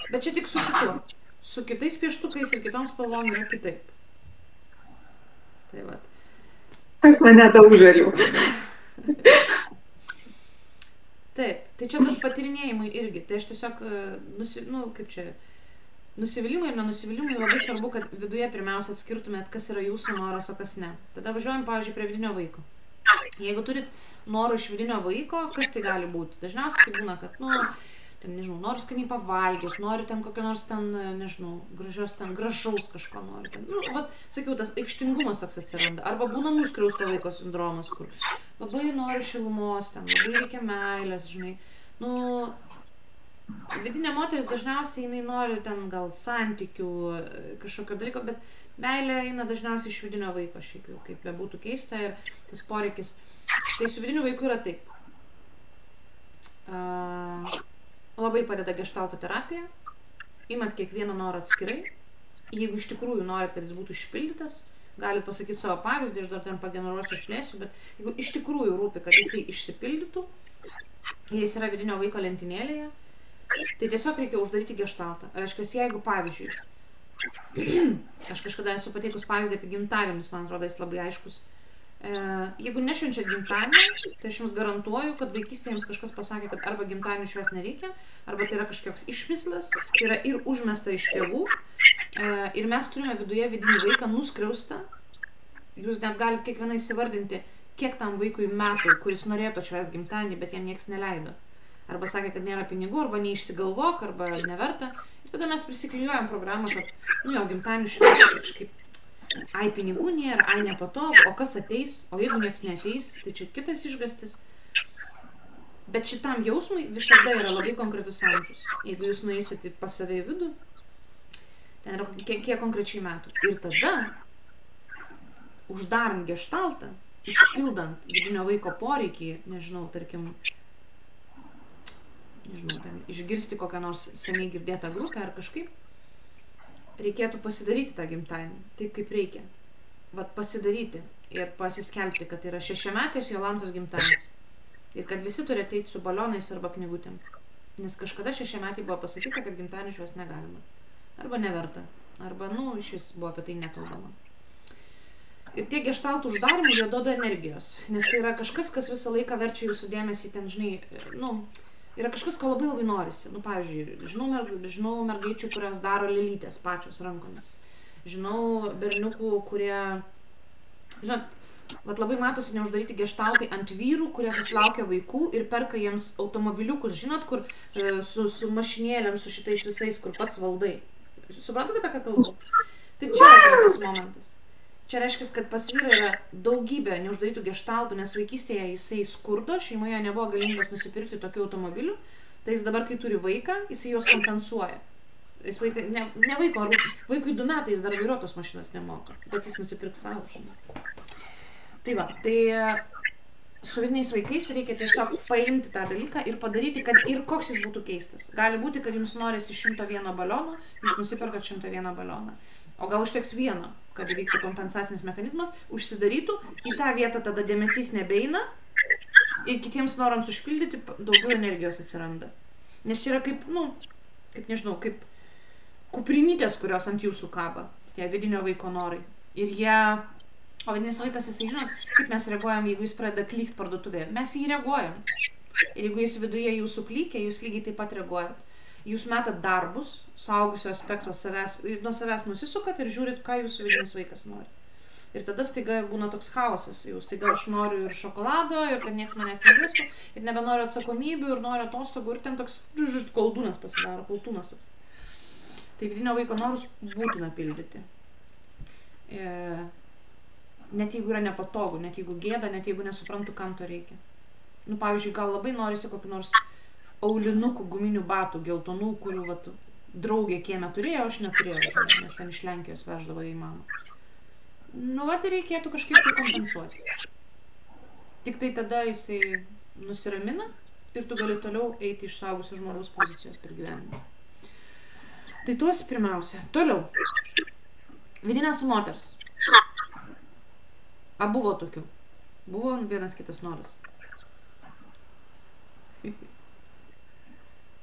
Bet čia tik su šituo. Su kitais pieštukais ir kitom spalvom yra kitaip. Tai vat. Kaip mane daug žalių. Taip, tai čia tas patyrinėjimai irgi. Tai aš tiesiog, nusivylimai ir nenusivylimai labai svarbu, kad viduje pirmiausia atskirtumėt, kas yra jūsų noras, o kas ne. Tada važiuojam, pavyzdžiui, prie vidinio vaiko. Jeigu turit norų iš vidinio vaiko, kas tai gali būti? Dažniausiai tai būna, kad, nežinau, nori skaniai pavalgyti, nori ten kokio nors ten, nežinau, gražaus kažko nori. Ten. Nu, vat, sakiau, tas aikštingumas toks atsiranda. Arba būna nuskriausto vaiko sindromas, kur labai nori šilumos, ten labai reikia meilės, žinai. Nu, vidinė moteris dažniausiai jinai nori ten gal santykių, kažkokio dalyko, bet meilė eina dažniausiai iš vidinio vaiko, šiaip jau, kaip bebūtų keista ir tas poreikis. Tai su vidiniu vaiku yra taip. Labai padeda geštalto terapija, imat kiekvieną norą atskirai, jeigu iš tikrųjų norit, kad jis būtų išpildytas, galit pasakyti savo pavyzdį, aš dar ten pageneruosiu, išplėsiu, bet jeigu iš tikrųjų rūpi, kad jisai išsipildytų, jis yra vidinio vaiko lentynėlėje, tai tiesiog reikia uždaryti geštaltą. Reiškia, jeigu pavyzdžiui, aš kažkada esu pateikus pavyzdį apie gimtadienius, man atrodo, jis labai aiškus. Jeigu nešvenčiat gimtadienį, tai aš jums garantuoju, kad vaikystėje jums kažkas pasakė, kad arba gimtadienį švęs nereikia, arba tai yra kažkoks išmislas, tai yra ir užmesta iš tėvų, ir mes turime viduje vidinį vaiką nuskriaustą. Jūs net galite kiekvieną įsivardinti, kiek tam vaikui metų, kuris norėtų švęsti gimtadienį, bet jam nieks neleido. Arba sakė, kad nėra pinigų, arba neišsigalvok, arba neverta. Ir tada mes prisiklijuojam programą, kad, nu jo, gimtadienį švęsti kažkaip. Ai, pinigų nėra, ai, nepatogu, o kas ateis, o jeigu nieks neateis, tai čia kitas išgastis. Bet šitam jausmui visada yra labai konkretus amžius. Jeigu jūs nueisite pas save į vidų, ten yra kiek konkrečiai metų. Ir tada, uždarant geštaltą, išpildant vidinio vaiko poreikį, nežinau, tarkim, ten išgirsti kokią nors seniai girdėtą grupę ar kažkaip, reikėtų pasidaryti tą gimtadienį, taip kaip reikia. Vat pasidaryti ir pasiskelbti, kad tai yra 6-metės Jolantos gimtadienis. Ir kad visi turi ateiti su balionais arba knygutėm. Nes kažkada 6-metį buvo pasakyta, kad gimtadienį švęsti negalima. Arba neverta. Arba, nu, išvis buvo apie tai nekalbama. Ir tie geštaltų uždarimai, jie duoda energijos. Nes tai yra kažkas, kas visą laiką verčia jūsų dėmesį ten, žinai, nu, yra kažkas, ko labai norisi. Nu, pavyzdžiui, žinau mergaičių, kurios daro lėlytės pačios rankomis. Žinau berniukų, kurie, žinot, vat labai matosi neuždaryti geštaltai ant vyrų, kurie susilaukia vaikų ir perka jiems automobiliukus, žinot, kur su mašinėlėm, su šitais visais, kur pats valdai. Suprantate, apie ką kalbu? Tai čia yra tas momentas. Čia reiškia, kad pas vyrą yra daugybė neuždarytų geštaltų, nes vaikystėje jisai skurdo, šeimoje nebuvo galimybės nusipirkti tokių automobilių, tai jis dabar, kai turi vaiką, jisai juos kompensuoja. Jis vaikai, ne vaiko, vaikui 2 metai jis dar vairuotos mašinas nemoka, bet jis nusipirks savo, žinai. Tai va, tai su vidiniais vaikais reikia tiesiog paimti tą dalyką ir padaryti, kad ir koks jis būtų keistas. Gali būti, kad jums norisi 101 balioną, jūs nusipirkat 101 balioną. O gal užteks vieno, kad įvyktų kompensacinis mechanizmas, užsidarytų, į tą vietą tada dėmesys nebeina ir kitiems norams užpildyti daugiau energijos atsiranda. Nes čia yra kaip, nu, kaip nežinau, kaip kuprinytės, kurios ant jūsų kaba, tie vidinio vaiko norai. Ir jie, o vidinis vaikas, jisai žinot, kaip mes reaguojam, jeigu jis pradeda klykt parduotuvėje. Mes jį reaguojam. Ir jeigu jis viduje jūsų klykia, jūs lygiai taip pat reaguojat. Jūs metat darbus, suaugusio aspekto nuo savęs nusisukat ir žiūrit, ką jūsų vidinis vaikas nori. Ir tada staiga būna toks chaosas. Jau staiga aš noriu ir šokolado, ir kad nieks manęs negestų, ir nebenoriu atsakomybių, ir noriu atostogų, ir ten toks koldūnas pasidaro, kaltūnas toks. Tai vidinio vaiko norus būtina pildyti. Net jeigu yra nepatogu, net jeigu gėda, net jeigu nesuprantu, kam to reikia. Nu, pavyzdžiui, gal labai norisi kokį nors aulinukų guminių batų, geltonų, kurių vat, draugė kieme turėjo, aš neturėjau, žinai, nes ten iš Lenkijos veždavo į mamą. Nu, vat ir reikėtų kažkaip tai kompensuoti. Tik tai tada jisai nusiramina ir tu gali toliau eiti iš suaugusio žmogaus pozicijos per gyvenimą. Tai tuos pirmiausia. Toliau. Vidinės moters. A buvo tokių. Buvo vienas kitas noras.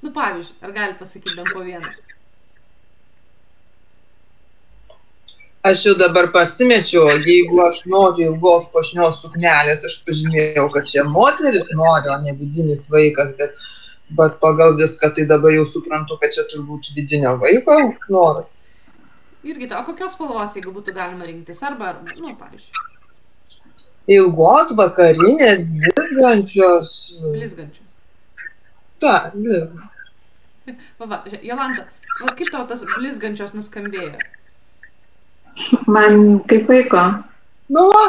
Nu, pavyzdžiui, ar galit pasakyti bent po vieną? Aš jau dabar pasimečiau, jeigu aš noriu ilgos puošnios suknelės, aš pažymėjau, kad čia moteris nori, o ne vidinis vaikas, bet pagal viską tai dabar jau suprantu, kad čia turbūt vidinio vaiko nori. Jurgita, o kokios spalvos, jeigu būtų galima rinktis? Arba, nu, pavyzdžiui. Ilgos, vakarinės, blizgančios. Blizgančios. Ta, blizgančios. Va, Jolanta, va, kaip tau tas blizgančios nuskambėjo? Man kaip vaiko. Nu, va,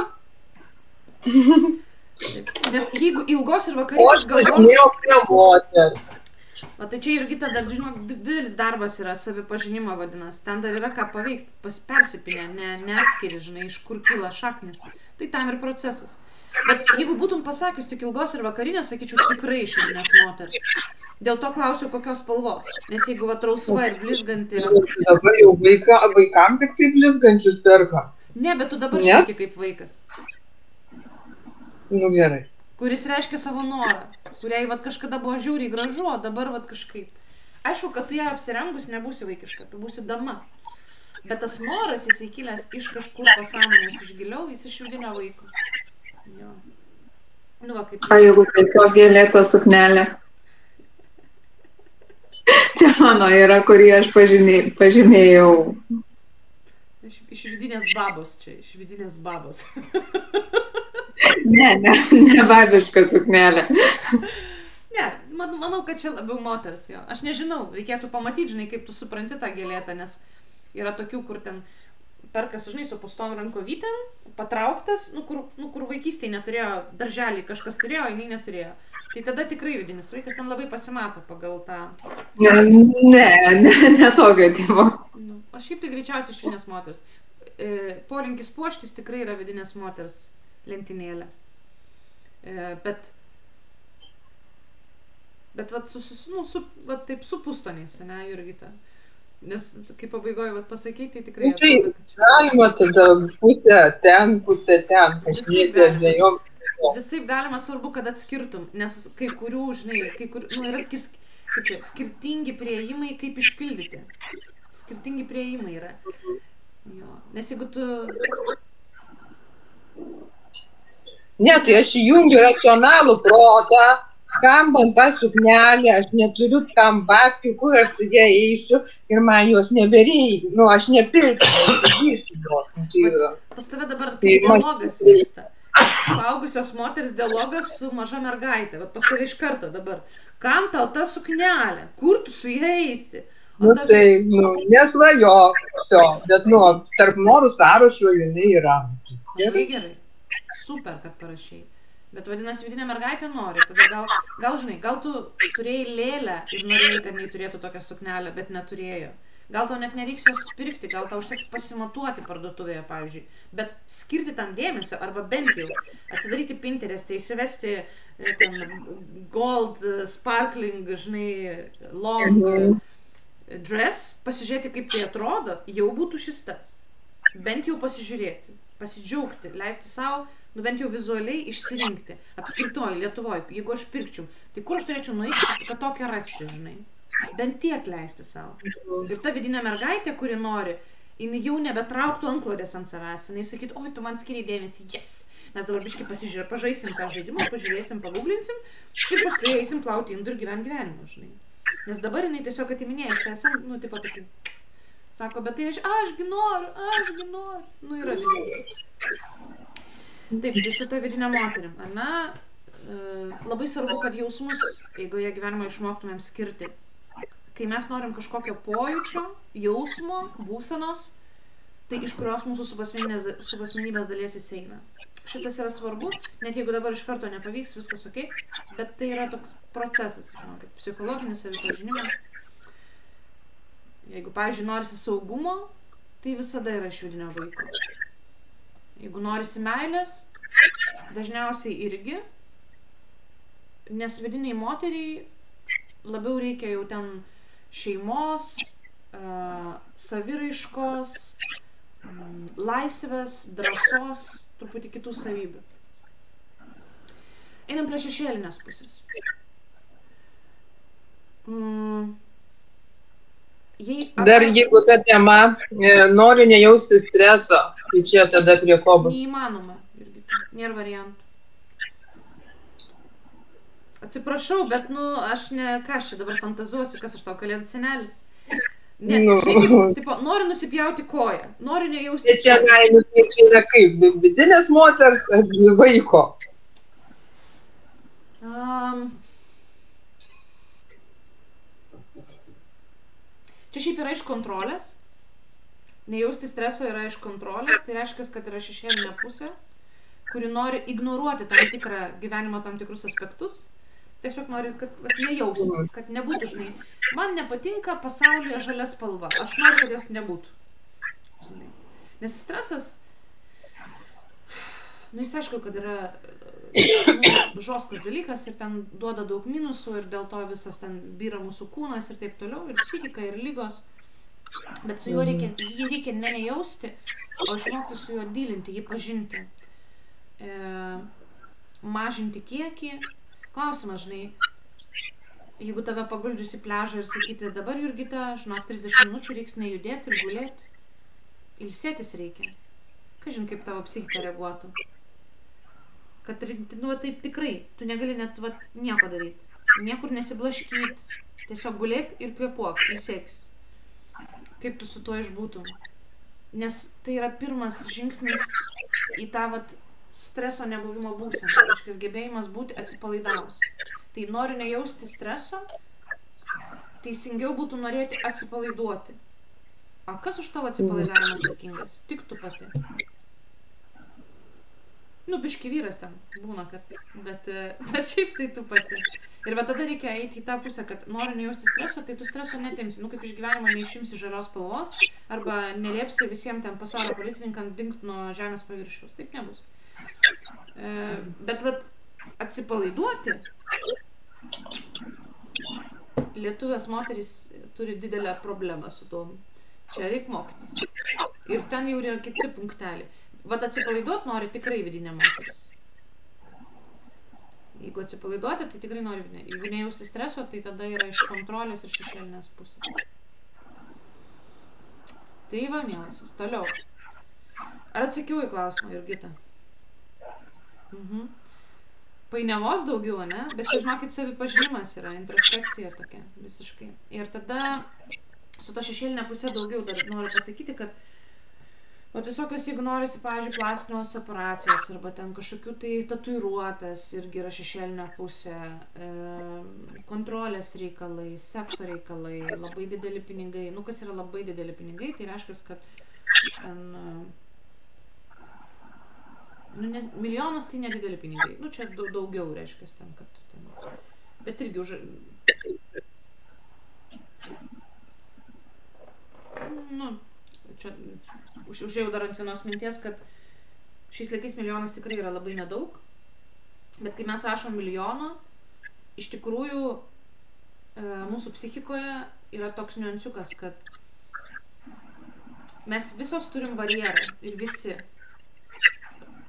Nes jeigu ilgos ir o aš vakarinės galvos... pažymėjau prie moterų. O tai čia irgi dar, žinok, didelis darbas yra, savipažinimo vadinas. Ten dar yra ką paveikti, persipinę, neatskiri, žinai, iš kur kyla šaknis. Tai tam ir procesas. Bet jeigu būtum pasakius tik ilgos ir vakarinės, sakyčiau, tikrai iš vidinės moters. Dėl to klausiu, kokios spalvos. Nes jeigu va trausva ir blizganti... Dabar jau vaikam tik taip blizgančius perka. Ne, bet tu dabar šneki kaip vaikas. Nu gerai. Kuris reiškia savo norą, kuriai vat kažkada buvo žiauriai gražu, o dabar vat kažkaip. Aišku, kad tu ją apsirengus nebūsi vaikiška, tu būsi dama. Bet tas noras, jisai kilęs iš kažkur pasąmonės iš giliau, jis iš vidinio vaiko. Jo. Nu va, kaip... O jeigu tiesiog gėlėta suknelė? Čia mano yra, kurį aš pažymėjau. Iš vidinės babos čia, iš vidinės babos. Ne babiška suknelė. Ne, manau, kad čia labiau moters jo. Aš nežinau, reikėtų pamatyti, žinai, kaip tu supranti tą gėlėtą, nes yra tokių, kur ten perkas, žinai, su pustom rankovytėm, patrauktas, kur vaikystėje neturėjo, darželį kažkas turėjo, jinai neturėjo. Tai tada tikrai vidinis vaikas ten labai pasimato pagal tą... Ne tokio tipo. O šiaip tai greičiausiai iš vidinės moters. Polinkis puoštis tikrai yra vidinės moters lentynėlė. Bet vat taip su pustoniais, ne, Jurgita? Nes kaip pabaigoje vat pasakyti, tai tikrai... Tai galima tada pusę ten, pašnėti abiejom. Visaip galima, svarbu, kad atskirtum, nes kai kurių, žinai, yra kaip čia, skirtingi priėjimai, kaip išpildyti. Skirtingi priėjimai yra. Jo. Nes jeigu tu... Ne, tai aš įjungiu racionalų protą, kam man ta suknelė, aš neturiu tam babkių, kur aš su ją eisiu ir man jos nebereikia. Nu, aš nepirksiu, pas tave dabar tai dialogas vyksta. Suaugusios moters dialogas su maža mergaitė. Vat pas tave iš karto dabar. Kam tau ta suknelė? Kur tu su ją eisi? Nu tai, nesvajok, bet, tarp norų sąrašo jinai yra. Labai gerai. Super, kad parašai. Bet vadinasi, vidinė mergaitė nori. Tada gal žinai, gal tu turėjai lėlę ir norėjai, kad jinai turėtų tokią suknelę, bet neturėjo. Gal tau net nereiks jos pirkti, gal tau užteks pasimatuoti parduotuvėje, pavyzdžiui. Bet skirti tam dėmesio, arba bent jau atsidaryti Pinterest'e, įsivesti ten gold, sparkling, žinai, long dress, pasižiūrėti, kaip tai atrodo, jau būtų šis tas. Bent jau pasižiūrėti, pasidžiaugti, leisti savo, bent jau vizualiai išsirinkti. Apskritoj, Lietuvoj, jeigu aš pirkčiau, tai kur aš turėčiau nueiti, kad tokią rasti, žinai. Bent tiek leisti savo. Ir ta vidinė mergaitė, kuri nori, jinai jau nebetrauktų antklodės ant savęs. Jinai sakytų, oi, tu man skiriai dėmesį, yes. Mes dabar biškai pažaisim tą žaidimą, pažiūrėsim, paguglinsim ir paskui eisim plauti indų ir gyvenimą, žinai. Nes dabar jinai tiesiog atiminėja iš tą, tipo tokį, sako, bet tai ašgi noriu, yra vidinis. Taip, tai su to vidinė moterim, ar ne? Labai svarbu, kad jausmus, jeigu jie gyvenimą išmoktumėm skirti. Kai mes norim kažkokio pojūčio, jausmo, būsenos, tai iš kurios mūsų subasmenybės dalies jis eina. Šitas yra svarbu, net jeigu dabar iš karto nepavyks, viskas ok, bet tai yra toks procesas, žinokit, psichologinis savipažinimas. Jeigu, pavyzdžiui, norisi saugumo, tai visada yra iš vidinio vaiko. Jeigu norisi meilės, dažniausiai irgi, nes vidiniai moteriai labiau reikia jau ten šeimos, saviraiškos, laisvės, drąsos, truputį kitų savybių. Einam prie šešėlinės pusės. Dar jeigu ta tema nori nejausti streso, tai čia tada prie ko bus? Neįmanoma, Jurgita, nėra variantų. Atsiprašau, bet, aš ką aš čia dabar fantazuosiu, kas aš tau kalėdų senelis. Ne, tipo, noriu nusipjauti koją, noriu nejausti... Čia yra kaip, vidinės moters ar vaiko? Čia šiaip yra iš kontrolės. Nejausti streso yra iš kontrolės, tai reiškia, kad yra šešėlinė pusė, kuri nori ignoruoti tam tikrą gyvenimo tam tikrus aspektus. Tiesiog nori, kad nejausti, kad nebūtų, žinai. Man nepatinka pasaulyje žalia spalva. Aš noriu, kad jos nebūtų. Žinai. Nes stresas, jis aišku, kad yra žostkas dalykas ir ten duoda daug minusų ir dėl to visas ten byra mūsų kūnas ir taip toliau, ir psichika, ir lygos. Bet su juo jį reikia nejausti, o išmokti su juo dylinti, jį pažinti. Mažinti kiekį. Klausimas, žinai, jeigu tave paguldžius į pliažą ir sakyti, dabar Jurgita, žinok, 30 minučių reiks nejudėti ir gulėti. Ilsėtis reikia. Kažin, kaip tavo psichika reaguotų. Kad, taip tikrai, tu negali net nieko daryti. Niekur nesiblaškyti. Tiesiog gulėk ir kvėpuok, ilsėkis. Kaip tu su tuo išbūtum. Nes tai yra pirmas žingsnis į tą streso nebuvimo būseną. Reiškia, gebėjimas būti atsipalaidavus. Tai noriu nejausti streso, teisingiau būtų norėti atsipalaiduoti. O kas už tavo atsipalaidavimą atsakingas? Tik tu pati. Biški vyras ten būna kartais, bet šiaip tai tu pati. Ir tada reikia eiti į tą pusę, kad nori nejausti streso, tai tu streso netimsi. Kaip iš gyvenimo neišimsi žalios spalvos, arba neliepsi visiems ten pasaulio policininkam dingt nuo žemės paviršiaus. Taip nebus. Bet atsipalaiduoti, lietuvės moterys turi didelę problemą su tuo. Čia reik mokytis. Ir ten jau yra kiti punkteliai. Atsipalaiduoti nori tikrai vidinė moteris. Jeigu atsipalaiduoti, tai tikrai nori vidinė. Jeigu nejausti streso, tai tada yra iš kontrolės ir šešėlinės pusės. Tai mielosios, toliau. Ar atsakiau į klausimą, Jurgita? Painiavos daugiau, ne? Bet čia, žinokit, savipažinimas yra, introspekcija tokia, visiškai. Ir tada su ta šešėlinė pusė daugiau dar noriu pasakyti, kad tiesiog, jeigu norisi, pavyzdžiui, plastinės operacijos arba ten kažkokių tai tatuiruotės, irgi yra šešėlinė pusė, kontrolės reikalai, sekso reikalai, labai dideli pinigai. Kas yra labai dideli pinigai, tai reiškia, kad ten milijonas tai nedideli pinigai. Čia daugiau reiškia ten, kad ten. Bet irgi čia užėjau dar ant vienos minties, kad šiais laikais milijonas tikrai yra labai nedaug, bet kai mes rašom milijoną, iš tikrųjų mūsų psichikoje yra toks niuansiukas, kad mes visos turim barjerą ir visi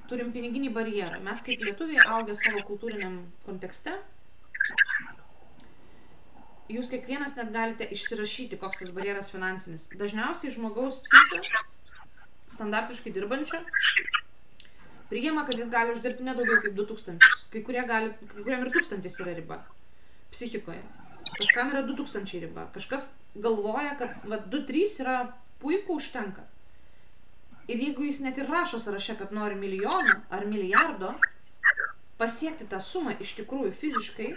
turim piniginį barjerą. Mes kaip lietuviai augę savo kultūriniam kontekste, jūs kiekvienas net galite išsirašyti, koks tas barjeras finansinis. Dažniausiai žmogaus psichika, standartiškai dirbančio, priima, kad jis gali uždirbti nedaugiau kaip 2000. Kai kuriam ir 1000 yra riba psichikoje. Kažkam yra 2000 riba. Kažkas galvoja, kad 2-3 yra puiku, užtenka. Ir jeigu jis net ir rašo sąraše, kad nori milijono ar milijardo, pasiekti tą sumą iš tikrųjų fiziškai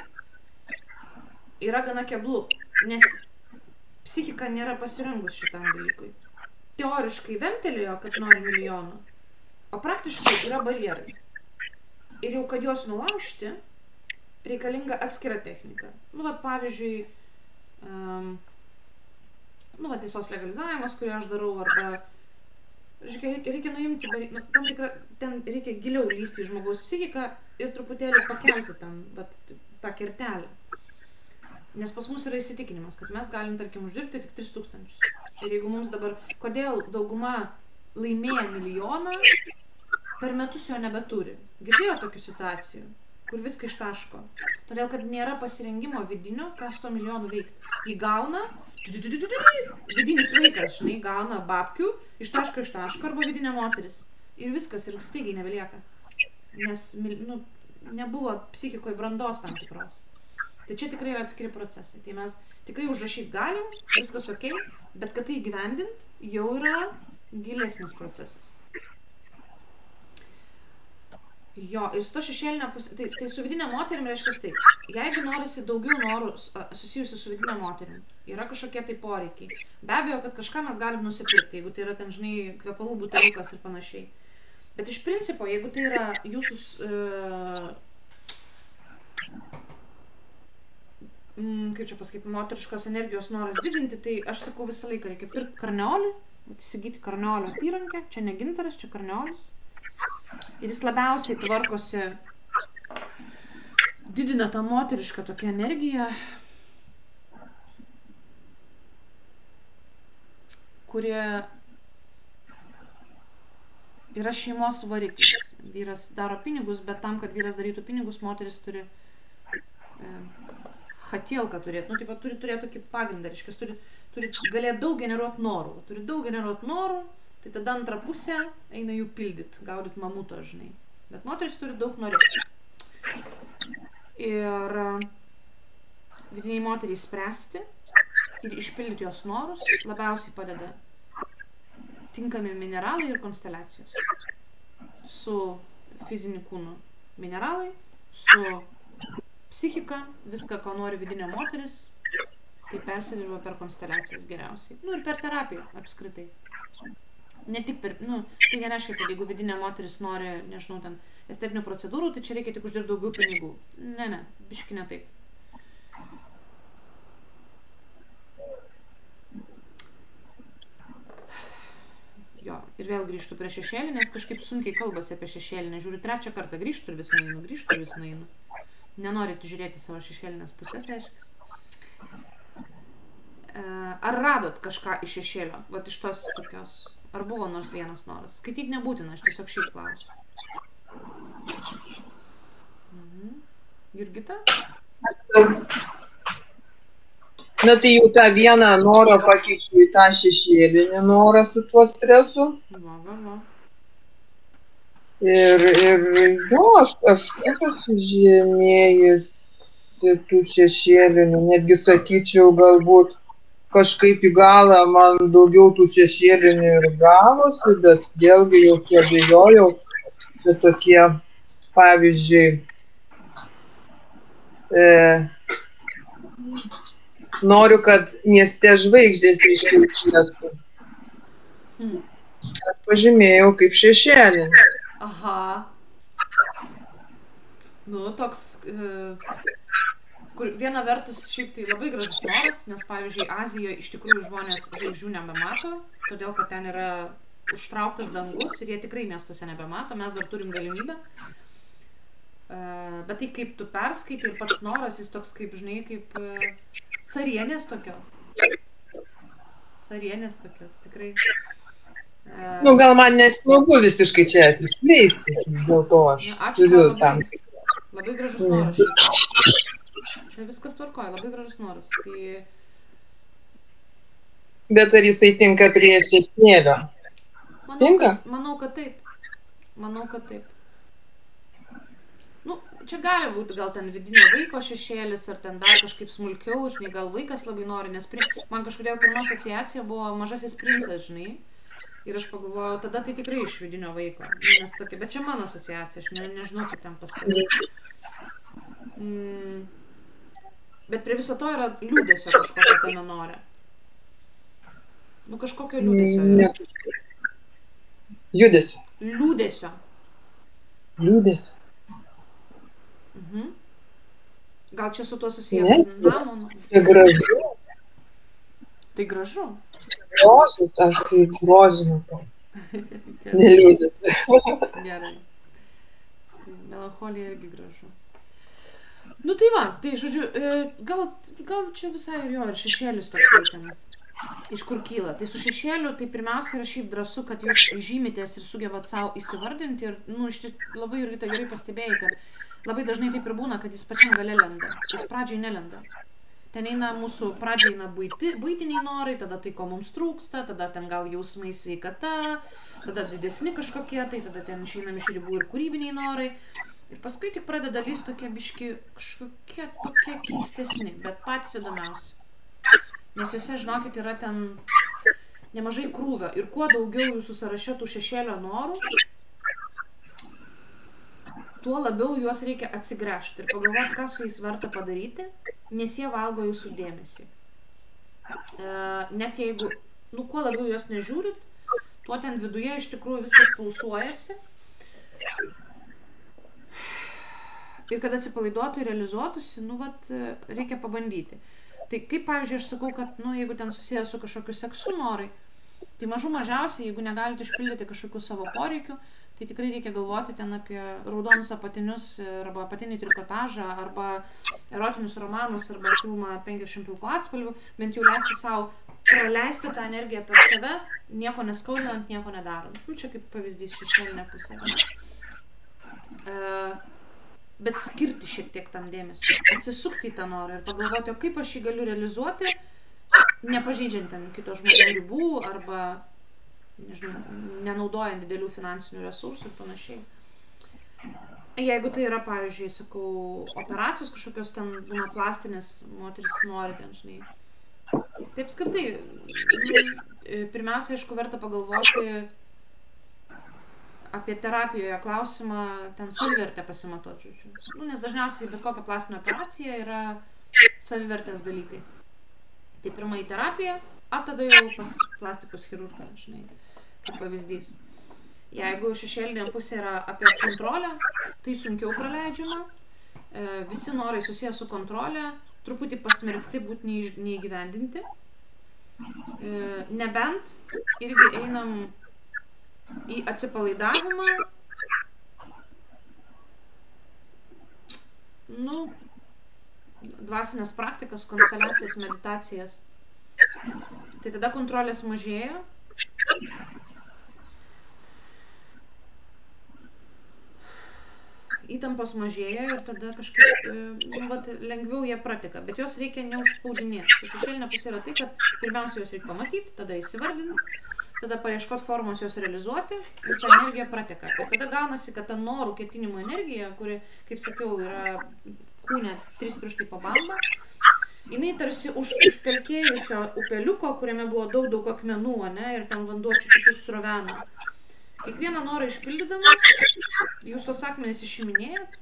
yra gana keblu, nes psichika nėra pasirengus šitam dalykui. Teoriškai vemtelėjo, kad nori milijono, o praktiškai yra barjerai. Ir jau kad juos nulaužti, reikalinga atskira technika. Pavyzdžiui, tiesos legalizavimas, kurį aš darau, arba reikia nuimti, tam tikrą, ten reikia giliau lysti į žmogaus psichiką ir truputėlį pakelti ten, tą kertelę. Nes pas mus yra įsitikinimas, kad mes galim, tarkim, uždirbti tik 3000. Ir jeigu mums dabar, kodėl dauguma laimėję milijoną, per metus jo nebeturi. Girdėjo tokių situacijų, kur viską ištaško. Todėl, kad nėra pasirengimo vidinio, ką su to milijonu veikti. Jį gauna, vidinis vaikas, žinai, gauna babkių, ištaško arba vidinė moteris. Ir viskas, ir staigiai nebelieka. Nes nebuvo psichikoje brandos tam tikros. Tai čia tikrai yra atskiri procesai. Tai mes tikrai užrašyti galim, viskas ok, bet kad tai įgyvendint, jau yra gilesnis procesas. Jo, ir su to šešėlinė pusė, tai su vidinė moterim reiškia taip, jeigu norisi daugiau norų susijusių su vidinė moterim, yra kažkokie tai poreikiai. Be abejo, kad kažką mes galim nusipirkti, jeigu tai yra ten, žinai, kvepalų buteliukas ir panašiai. Bet iš principo, jeigu tai yra jūsų, kaip čia pasakyti, moteriškos energijos noras didinti, tai aš sakau visą laiką, reikia pirkti karneolį, įsigyti karneolio apyrankę, čia ne gintaras, čia karneolis. Ir jis labiausiai tvarkosi, didina tą moterišką tokią energiją, kuri yra šeimos variklis. Vyras daro pinigus, bet tam, kad vyras darytų pinigus, moteris turi hatielką turėti. Nu, taip pat turi turėti tokį pagrindą, reiškia, turi galėti daug generuoti norų. Turi daug generuoti norų, tai tada antrą pusę eina jų pildyti, gaudyti mamuto, žinai. Bet moteris turi daug norėti. Ir vidiniai moteriai spręsti ir išpildyti jos norus labiausiai padeda tinkami mineralai ir konsteliacijos. Su fiziniu kūnu mineralai, su psichika, viską, ko nori vidinė moteris, tai persidirba per konsteliacijas geriausiai. Nu ir per terapiją apskritai. Ne tik per, tai nereiškia, kad jeigu vidinė moteris nori, nežinau, ten estetinių procedūrų, tai čia reikia tik uždirbti daugiau pinigų. Ne, biški ne taip. Jo, ir vėl grįžtu prie šešėlį, nes kažkaip sunkiai kalbasi apie šešėlinę. Žiūriu, trečią kartą grįžtu ir vis nueinu. Nenorit žiūrėti savo šešėlinės pusės, reiškia. Ar radot kažką iš šešėlio? Vat iš tos tokios, ar buvo nors vienas noras? Skaityti nebūtina, aš tiesiog šiaip klausiu. Jurgita? Na tai jau tą vieną norą pakeičiu į tą šešėlinį norą su tuo stresu. Va. Ir jo, aš pasižymėjus tų šešėlinių, netgi sakyčiau, galbūt kažkaip į galą man daugiau tų šešėlinių ir gavosi, bet vėlgi jau abejojau, čia tokie pavyzdžiui, noriu, kad mieste žvaigždės iškilčiastų. Aš pažymėjau kaip šešėlinį. Aha. Nu, toks, kur viena vertus šiaip tai labai gražus noras, nes pavyzdžiui Azijoje iš tikrųjų žmonės žvaigždžių nebemato, todėl kad ten yra užtrauktas dangus ir jie tikrai miestuose nebemato, mes dar turim galimybę. Bet tai kaip tu perskaitai ir pats noras, jis toks kaip, žinai, kaip carienės tokios. Carienės tokios, tikrai. Nu, gal man nesmagu visiškai čia atsiskleisti, dėl to aš turiu tam. Labai gražus noras šiaip. Čia viskas tvarkoja, labai gražus noras. Tai... Bet ar jisai tinka prie šešėlio? Tinka? Manau, kad taip. Manau, kad taip. Nu, čia gali būti gal ten vidinio vaiko šešėlis, ar ten dar kažkaip smulkiau, žinai, gal vaikas labai nori, nes man kažkodėl pirma asociacija buvo Mažasis princas, žinai. Ir aš pagalvojau, tada tai tikrai iš vidinio vaiko. Nes tokia, bet čia mano asociacija, aš nežinau, kaip ten paskatyti. Bet prie viso to yra liūdesio kažkokio tame nore. Nu, kažkokio liūdesio yra. Judesio. Liūdesio. Liūdesio. Gal čia su tuo susijęs? Tai gražu. Tai gražu. Grožis, aš tai grožinu. Neliūdis. Gerai. Melancholija irgi gražu. Nu tai va, tai žodžiu, gal čia visai ir šešėlis toksai ten, iš kur kyla. Tai su šešėliu, tai pirmiausia yra šiaip drąsu, kad jūs žymitės ir sugebat savo įsivardinti ir, labai irgi tai gerai pastebėjai, kad labai dažnai taip ir būna, kad jis pačiam gale lenda, jis pradžiai nelenda. Ten eina mūsų pradžiai eina buitiniai norai, tada tai, ko mums trūksta, tada ten gal jausmai sveikata, tada didesni kažkokie, tai tada ten išeinam iš ribų ir kūrybiniai norai. Ir paskui tik pradeda lįst tokie biški kažkokie tokie keistesni, bet patys įdomiausi. Nes juose, žinokit, yra ten nemažai krūvio. Ir kuo daugiau jūsų sąraše tų šešėlio norų, tuo labiau juos reikia atsigręžti ir pagalvoti, ką su jais verta padaryti, nes jie valgo jūsų dėmesį. Net jeigu, kuo labiau juos nežiūrit, tuo ten viduje iš tikrųjų viskas pulsuojasi. Ir kad atsipalaiduotų ir realizuotųsi, reikia pabandyti. Tai kaip, pavyzdžiui, aš sakau, kad, jeigu ten susijęs su kažkokiu seksu norai, tai mažiausiai, jeigu negalite išpildyti kažkokių savo poreikių, tai tikrai reikia galvoti ten apie raudonus apatinius arba apatinį trikotažą, arba erotinius romanus, arba filmą 50 pilkų atspalvių, bent jau leisti savo praleisti tą energiją per save, nieko neskaudinant, nieko nedarant. Čia kaip pavyzdys šešėlinė pusė. Bet skirti šiek tiek tam dėmesio, atsisukti į tą norą ir pagalvoti, o kaip aš jį galiu realizuoti, nepažeidžiant ten kito žmogaus ribų arba, nežinau, nenaudojant didelių finansinių resursų ir panašiai. Jeigu tai yra, pavyzdžiui, sakau, operacijos kažkokios ten būna plastinės, moteris nori ten, žinai. Taip skirtai, pirmiausia, aišku, verta pagalvoti apie terapijoje klausimą, ten savivertę pasimatuoti, žodžiu. Nes dažniausiai bet kokia plastinė operacija yra savivertės dalykai. Tai pirma į terapiją, tada jau pas plastikos chirurgą, žinai, kaip pavyzdys. Jeigu šešėlinė pusė yra apie kontrolę, tai sunkiau praleidžiama. Visi norai susiję su kontrolė, truputį pasmerkti būti neįgyvendinti. Nebent irgi einam į atsipalaidavimą, dvasinės praktikas, konsteliacijas, meditacijas. Tai tada kontrolės mažėja. Įtampos mažėja ir tada kažkaip lengviau jie pratika, bet jos reikia neužspaudinėti. Su šešėlinė pusė yra tai, kad pirmiausia jos reikia pamatyti, tada įsivardinti, tada paieškoti formos jos realizuoti ir ta energija pratika. Ir tada gaunasi, kad ta norų ketinimo energija, kuri, kaip sakiau, yra kūne 3 pirštai po bamba, jinai tarsi užpelkėjusio upeliuko, kuriame buvo daug akmenų, ir ten vanduo čiučius srovena. Kiekvieną norą išpildydamas, jūs tos akmenys išiminėjat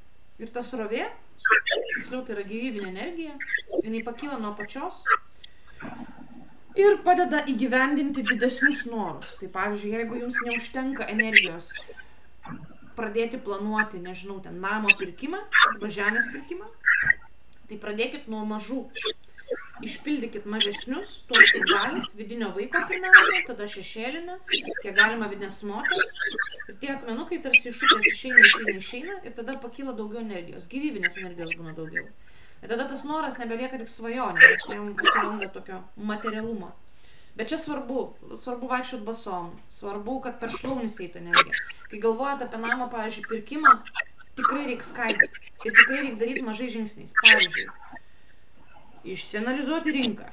ir ta srovė, tiksliau tai yra gyvybinė energija, jinai pakyla nuo pačios ir padeda įgyvendinti didesnius norus. Tai pavyzdžiui, jeigu jums neužtenka energijos pradėti planuoti, nežinau, ten namo pirkimą arba žemės pirkimą, tai pradėkit nuo mažų. Išpildykit mažesnius, tuos, kur galit, vidinio vaiko pirmiausia, tada šešėlinę, kiek galima vidinės moters. Ir tie akmenukai tarsi iš upės išeina ir tada pakyla daugiau energijos, gyvybinės energijos būna daugiau. Ir tada tas noras nebelieka tik svajonė, nes jam atsiranda tokio materialumo. Bet čia svarbu vaikščiot basom, svarbu, kad per šlaunis eitų energija. Kai galvojat apie namą, pavyzdžiui, pirkimą, tikrai reikia skaidyti ir tikrai reikia daryti mažai žingsniais. Pavyzdžiui, išsianalizuoti rinką,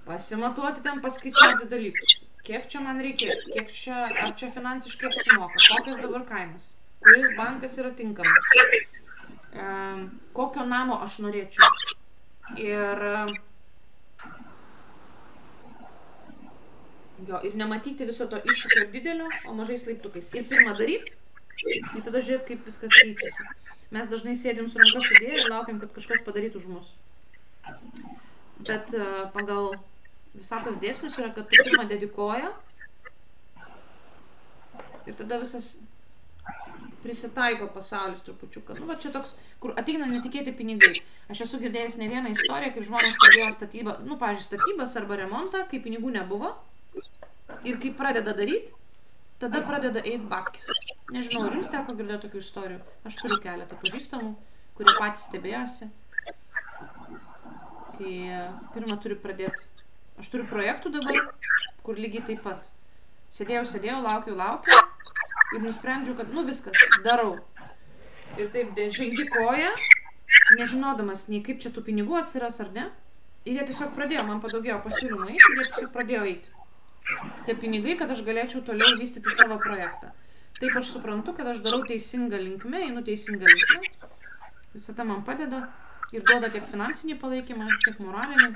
pasimatuoti ten, paskaičiuoti dalykus, kiek čia man reikės, ar čia finansiškai apsimoka, kokias dabar kainas, kuris bankas yra tinkamas, kokio namo aš norėčiau. Ir nematyti viso to iššūkio didelio, o mažais laiptukais. Ir pirmą daryti, ir tada žiūrėti, kaip viskas keičiasi. Mes dažnai sėdim su ranka sudėję ir laukiam, kad kažkas padarytų už mus. Bet pagal visatos dėsnius yra, kad tu pirmą dedikuoja ir tada visas prisitaiko pasaulis trupučiuką. Čia toks, kur ateina netikėti pinigai. Aš esu girdėjęs ne vieną istoriją, kaip žmonės pradėjo statybą, pavyzdžiui, statybas arba remontą, kai pinigų nebuvo. Ir kai pradeda daryti, tada pradeda eiti babkis. Nežinau, ar jums teko girdėti tokių istorijų. Aš turiu keletą pažįstamų, kurie patys stebėjosi. Kai pirmą turiu pradėti. Aš turiu projektų dabar, kur lygiai taip pat. Sėdėjau, laukiau ir nusprendžiau, kad viskas, darau. Ir taip žengi koją, nežinodamas nei kaip čia tų pinigų atsiras ar ne. Ir jie tiesiog pradėjo, man padaugėjo pasiūlymų eiti, ir jie tiesiog pradėjo eiti. Tie pinigai, kad aš galėčiau toliau vystyti savo projektą. Taip aš suprantu, kad aš darau teisingą linkmę, einu teisingą linkmę. Visata man padeda. Ir duoda tiek finansinį palaikymą, tiek moralinį.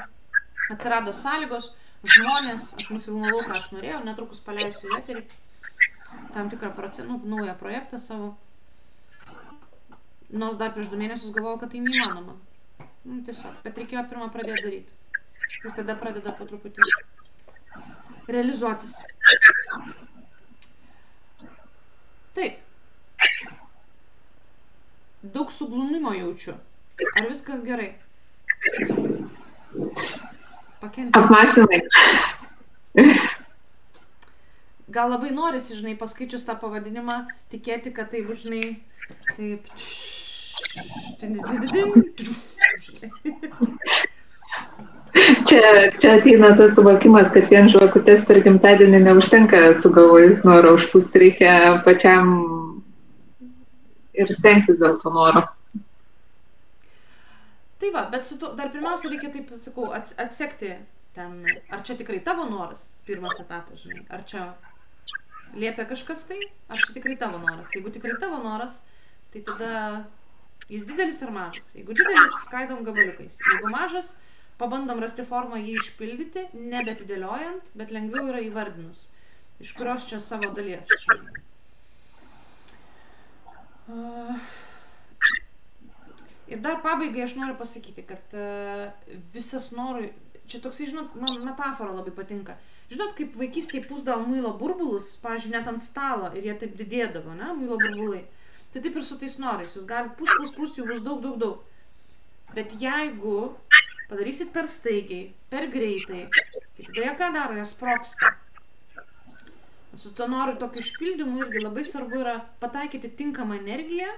Atsirado sąlygos, žmonės, aš nufilmavau, ką aš norėjau, netrukus paleisiu į eterį tam tikrą naują projektą savo. Nors dar prieš 2 mėnesius galvojau, kad tai neįmanoma. Tiesiog, bet reikėjo pirmą pradėti daryti. Ir tada pradeda po truputį realizuotis. Taip. Daug suglumimo jaučiu. Ar viskas gerai? Pakenčiu. Apmąstymai. Gal labai norisi, žinai, paskaičius tą pavadinimą, tikėti, kad tai bus, žinai, taip... Čia ateina tas suvokimas, kad vien žvakutės per gimtadienį neužtenka sugalvojus norą užpūsti, reikia pačiam ir stengtis dėl to noro. Tai va, bet su to, dar pirmiausia reikia, taip sakau, atsekti ten, ar čia tikrai tavo noras, pirmas etapas, žinai, ar čia liepia kažkas tai, ar čia tikrai tavo noras. Jeigu tikrai tavo noras, tai tada jis didelis ar mažas. Jeigu didelis, skaidom gabaliukais. Jeigu mažas, pabandom rasti formą jį išpildyti, nebetidėliojant, bet lengviau yra įvardinus, iš kurios čia savo dalies. Ir dar pabaigai aš noriu pasakyti, kad visas norui, čia toksai, žinot, man metafora labai patinka. Žinot, kaip vaikystėje pūsdavo muilo burbulus, pavyzdžiui, net ant stalo, ir jie taip didėdavo, ne, muilo burbulai. Tai taip ir su tais norais, jūs galite pūst, jų bus daug. Bet jeigu padarysit per staigiai, per greitai, tai tada jie ką daro, jie sprogsta. Su to noriu tokiu išpildymu irgi labai svarbu yra pataikyti tinkamą energiją,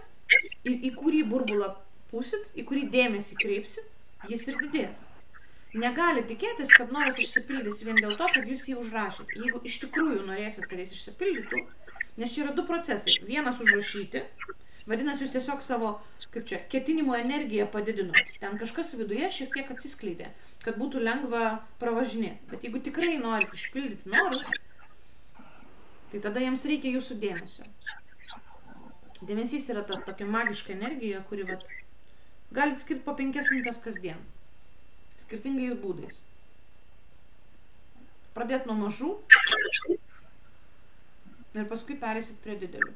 į kurį burbulą pūsit, į kurį dėmesį kreipsit, jis ir didės. Negali tikėtis, kad noras išsipildys vien dėl to, kad jūs jį užrašėt. Jeigu iš tikrųjų norėsit, kad jis išsipildytų, nes čia yra 2 procesai. Vienas užrašyti, vadinasi, jūs tiesiog savo, kaip čia, ketinimo energiją padidinot. Ten kažkas viduje šiek tiek atsiskleidė, kad būtų lengva pravažinėti. Bet jeigu tikrai norit išpildyti norus, tai tada jiems reikia jūsų dėmesio. Dėmesys yra ta tokia magiška energija, kuri galit skirti po 5 minutės kasdien. Skirtingais būdais. Pradėt nuo mažų ir paskui pereisit prie didelių.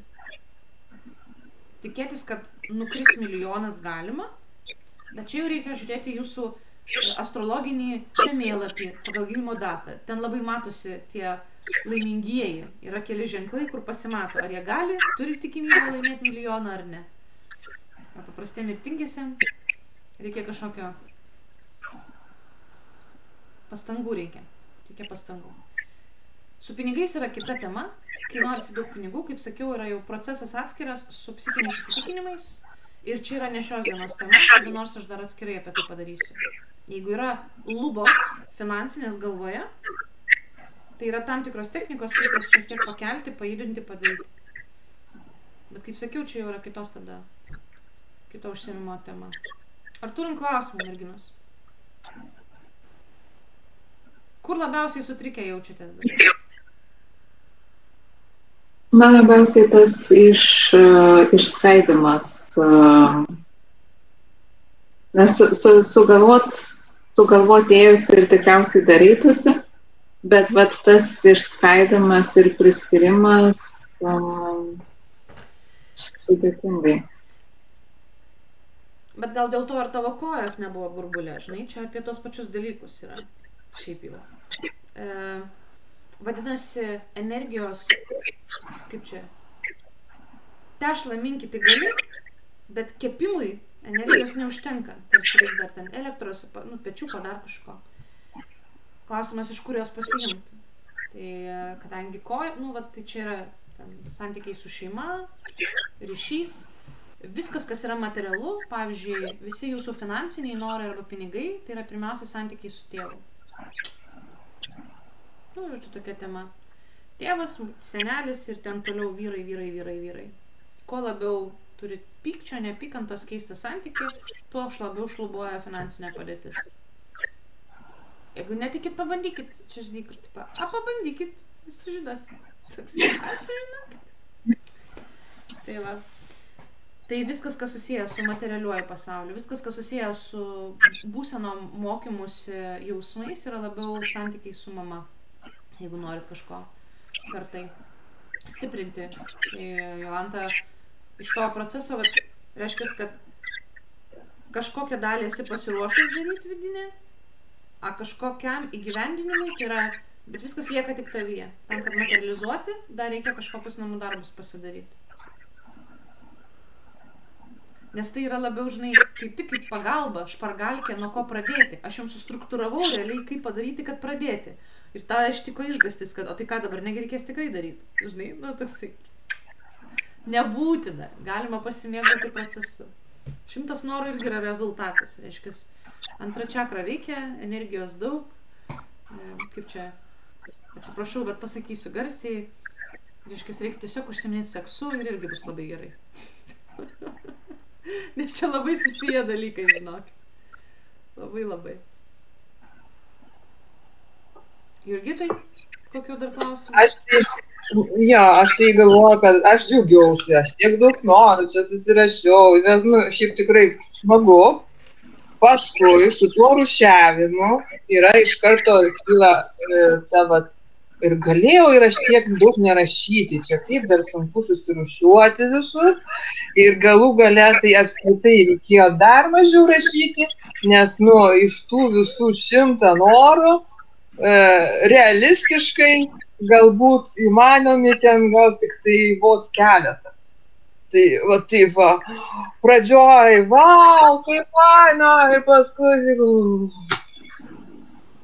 Tikėtis, kad nukris milijonas galima, bet čia jau reikia žiūrėti jūsų astrologinį žemėlapį pagal gimimo datą. Ten labai matosi tie laimingieji. Yra keli ženklai, kur pasimato, ar jie gali, turi tikimybę laimėti milijoną ar ne. Ar paprastiem mirtingiesiem reikia kažkokio pastangų reikia pastangų. Su pinigais yra kita tema, kai norisi daug pinigų, kaip sakiau, yra jau procesas atskiras su psichiniais įsitikinimais ir čia yra ne šios dienos tema, kada nors aš dar atskirai apie tai padarysiu. Jeigu yra lubos finansinės galvoje, tai yra tam tikros technikos, kaip jas šiek tiek pakelti, pajudinti, padaryti. Bet kaip sakiau, čia jau yra kitos tada, kito užsiėmimo tema. Ar turim klausimų, merginos? Kur labiausiai sutrikę jaučiatės dabar? Man labiausiai tas išskaidimas. Nes sugalvoti ėjusi ir tikriausiai darytųsi, bet tas išskaidimas ir priskirimas sudėtingai. Bet gal dėl to ar tavo kojas nebuvo burbulė, žinai, čia apie tos pačius dalykus yra. Šiaip jau. Vadinasi, energijos, kaip čia, tešlą minkyti gali, bet kepimui energijos neužtenka. Tarsi reikia dar ten elektros, pečiuko, dar kažko. Klausimas, iš kur jos pasiimti. Tai kadangi koja, tai čia yra santykiai su šeima, ryšys, viskas, kas yra materialu, pavyzdžiui, visi jūsų finansiniai norai arba pinigai, tai yra pirmiausia santykiai su tėvu. Žodžiu, tokia tema. Tėvas, senelis ir ten toliau vyrai. Kuo labiau turit pykčio, neapykantos keistą santykį, tuo labiau šlubuoja finansinė padėtis. Jeigu netikit, pabandykit. Čia žinykit, pabandykit, sužinosit. Sužinokit. Tai va. Tai viskas, kas susijęs su materialiuoju pasauliu, viskas, kas susijęs su būsenom mokymusi jausmais, yra labiau santykiai su mama, jeigu norit kažko per tai stiprinti. Tai Jolanta iš to proceso reiškia, kad kažkokią dalį esi pasiruošus daryti vidinę, a kažkokiam įgyvendinimui, tai yra, bet viskas lieka tik tavyje. Tam, kad materializuoti, dar reikia kažkokius namų darbus pasidaryti. Nes tai yra labiau, žinai, kaip tik kaip pagalba, špargalkė, nuo ko pradėti. Aš jums sustruktūravau realiai, kaip padaryti, kad pradėti. Ir tą ištiko išgastis, kad, o tai ką dabar, negi reikės tikrai daryti. Žinai, nu toksai. Nebūtina, galima pasimėgauti procesu. 100 norų irgi yra rezultatas. Reiškia, antra čakra veikia, energijos daug. Kaip čia, atsiprašau, bet pasakysiu garsiai. Reiškia, reikia tiesiog užsiminėti seksu ir irgi bus labai gerai. Nes čia labai susiję dalykai, žinok. Labai. Jurgitai, kokių dar klausimų? Aš tai galvoju, kad aš džiaugiausi, aš tiek daug noriu, čia susirašiau, šiaip tikrai smagu. Paskui su tuo rūšiavimu yra iš karto kyla ta vat, ir galėjau ir aš tiek daug nerašyti, čia kaip dar sunku susirūšiuoti visus ir galų gale tai apskritai reikėjo dar mažiau rašyti, nes iš tų visų 100 norų realistiškai galbūt įmanomi ten gal tik tai vos keletą. Tai va taip va, pradžioj, vau, kaip faina, ir paskui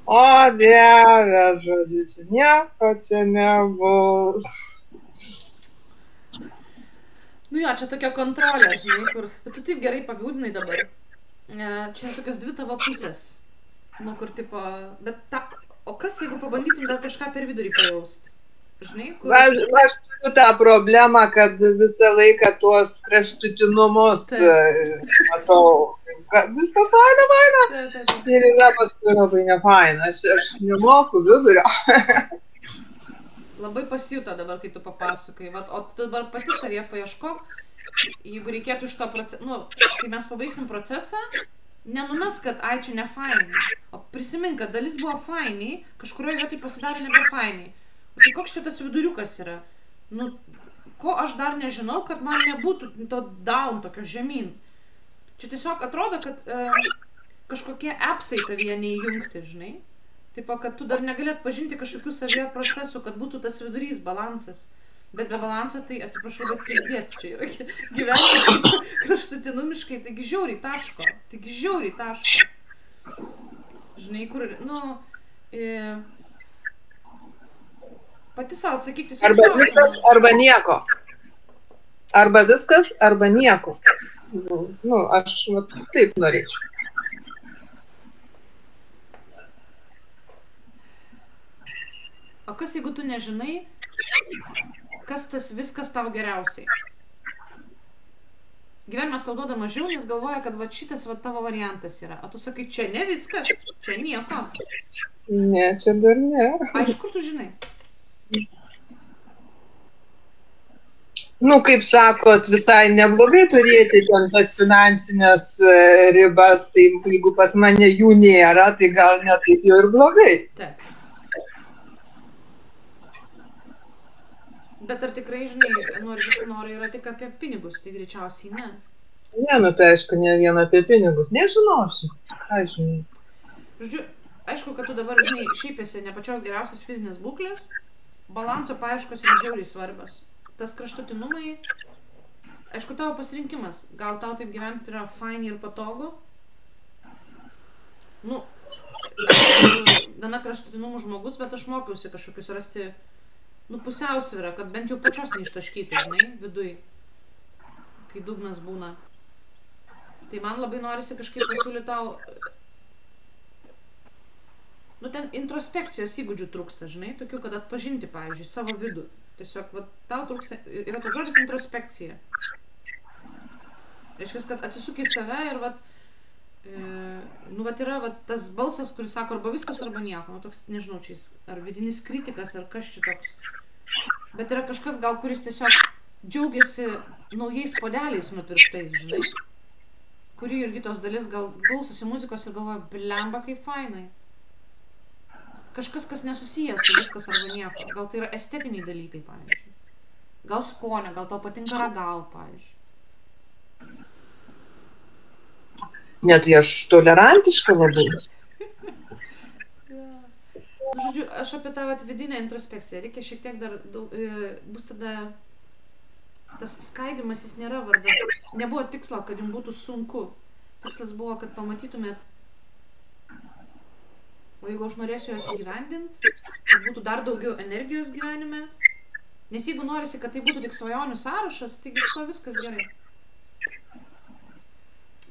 o Dieve, žodžiu, čia nieko čia nebus. Nu jo, čia tokia kontrolė, žinai, kur... Bet tu taip gerai apibūdinai dabar. Čia tokios 2 tavo pusės. Nu, kur tipo... Bet ta... O kas, jeigu pabandytum dar kažką per vidurį pajausti? Žinai, kur... Aš turiu tą problemą, kad visą laiką tuos kraštutinumus matau. Viskas faina. Ir yra paskui labai nefaina. Aš nemoku vidurio. Labai pasijuto dabar, kai tu papasakai. O tu dabar pati savyje paieškok, jeigu reikėtų iš to proceso... Nu, kai mes pabaigsim procesą, nenumes, kad ai, čia ne fainai. O prisimink, kad dalis buvo fainiai, kažkurioje vietoj pasidarė nebe fainiai. O tai koks čia tas viduriukas yra? Nu, ko aš dar nežinau, kad man nebūtų to down, tokio žemyn. Čia tiesiog atrodo, kad kažkokie appsai tavyje neįjungti, žinai. Taip, kad tu dar negali atpažinti kažkokių savyje procesų, kad būtų tas vidurys, balansas. Bet be balanso, tai atsiprašau, bet pizdėts čia yra gyventi kraštutinumiškai, taigi žiauriai taško. Žinai, kur, nu... Pati savo atsakyk tiesiog. Arba viskas, arba nieko. Arba viskas, arba nieko. Nu, aš taip norėčiau. O kas, jeigu tu nežinai, kas tas viskas tau geriausiai? Gyvenimas tau duoda mažiau, nes galvoja, kad va šitas va tavo variantas yra. O tu sakai, čia ne viskas, čia nieko. Ne, čia dar ne. Iš kur tu žinai? Nu, kaip sakot, visai neblogai turėti ten tas finansinės ribas, tai jeigu pas mane jų nėra, tai gal ne taip jau ir blogai. Taip. Bet ar tikrai, žinai, visi norai yra tik apie pinigus, tai greičiausiai ne. Ne, nu tai aišku, ne vien apie pinigus. Nežinosi, ką žinai. Žodžiu, aišku, kad tu dabar, žinai, šiaip esi ne pačios geriausios fizinės būklės, balanso paieškos yra žiauriai svarbios. Tas kraštutinumai, aišku, tavo pasirinkimas. Gal tau taip gyventi yra faini ir patogu? Nu, gana kraštutinumų žmogus, bet aš mokiausi kažkokius rasti, nu, pusiausvyrą, kad bent jau pačios neištaškyti, žinai, viduj, kai dugnas būna. Tai man labai norisi kažkaip pasiūlyti tau, nu, ten introspekcijos įgūdžių trūksta, žinai, tokių, kad atpažinti, pavyzdžiui, savo vidų. Tiesiog, va, tau trūksta, yra toks žodis introspekcija. Reiškia, kad atsisuk į save ir, vat, nu, vat, yra vat, tas balsas, kuris sako arba viskas, arba nieko. Nu, toks, nežinau, čia jis, ar vidinis kritikas, ar kas čia toks. Bet yra kažkas, gal, kuris tiesiog džiaugiasi naujais podeliais nupirktais, žinai. Kuri irgi tos dalis gal klausosi muzikos ir galvoja, blemba, kaip fainai. Kažkas, kas nesusijęs su viskas arba nieko. Gal tai yra estetiniai dalykai, pavyzdžiui. Gal skonio, gal tau patinka ragaut, pavyzdžiui. Net tai aš tolerantiška labai. Nu, žodžiu, aš apie tą vidinę introspekciją. Reikia šiek tiek dar, bus tada, tas skaidimas jis nėra varda. Nebuvo tikslo, kad jums būtų sunku. Tikslas buvo, kad pamatytumėt, o jeigu aš norėsiu jos įgyvendinti, kad būtų dar daugiau energijos gyvenime, nes jeigu norisi, kad tai būtų tik svajonių sąrašas, taigi su to viskas gerai.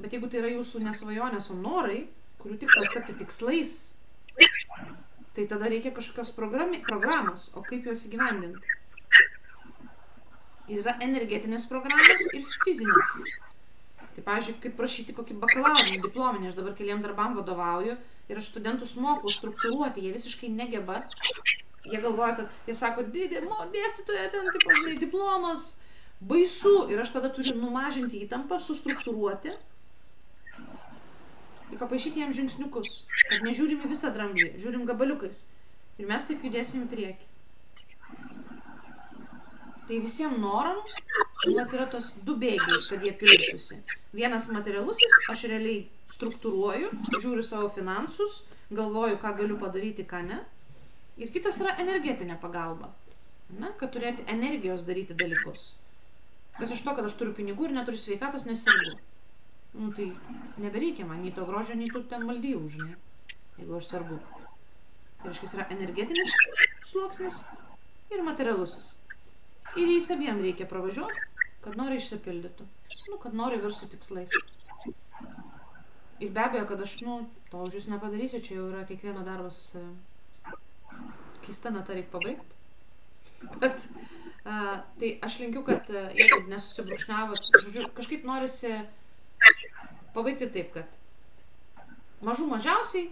Bet jeigu tai yra jūsų nesvajonės, o norai, kurių tikslas tapti tikslais, tai tada reikia kažkokios programos, o kaip juos įgyvendinti. Ir yra energetinės programos ir fizinės. Tai, pavyzdžiui, kaip prašyti kokį bakalaurinį, diplominį, aš dabar keliem darbam vadovauju ir aš studentus mokau struktūruoti, jie visiškai negeba. Jie galvoja, kad jie sako, dėstytoja ten, taip, žinai, diplomas, baisu. Ir aš tada turiu numažinti įtampą, sustruktūruoti ir papaišyti jiems žingsniukus, kad nežiūrim į visą dramblį, žiūrim gabaliukais. Ir mes taip judėsim į priekį. Tai visiems noram, yra tos du bėgiai, kad jie pildytųsi. Vienas materialusis, aš realiai struktūruoju, žiūriu savo finansus, galvoju, ką galiu padaryti, ką ne. Ir kitas yra energetinė pagalba, kad turėti energijos daryti dalykus. Kas iš to, kad aš turiu pinigų ir neturiu sveikatos, nesergu. Nu tai nebereikia man nei to grožio, nei tų ten Maldyvų, žinai, jeigu aš sergu. Tai reiškia, yra energetinis sluoksnis ir materialusis. Ir jais abiem reikia pravažiuoti, kad nori išsipildytų. Kad nori virstų tikslais. Ir be abejo, kad aš, to už jūs nepadarysiu, čia jau yra kiekvieno darbas su savim. Keista nata reikia pabaigti. Bet, tai aš linkiu, kad jeigu nesusibrūkšnavot, žodžiu, kažkaip norisi pabaigti taip, kad mažiausiai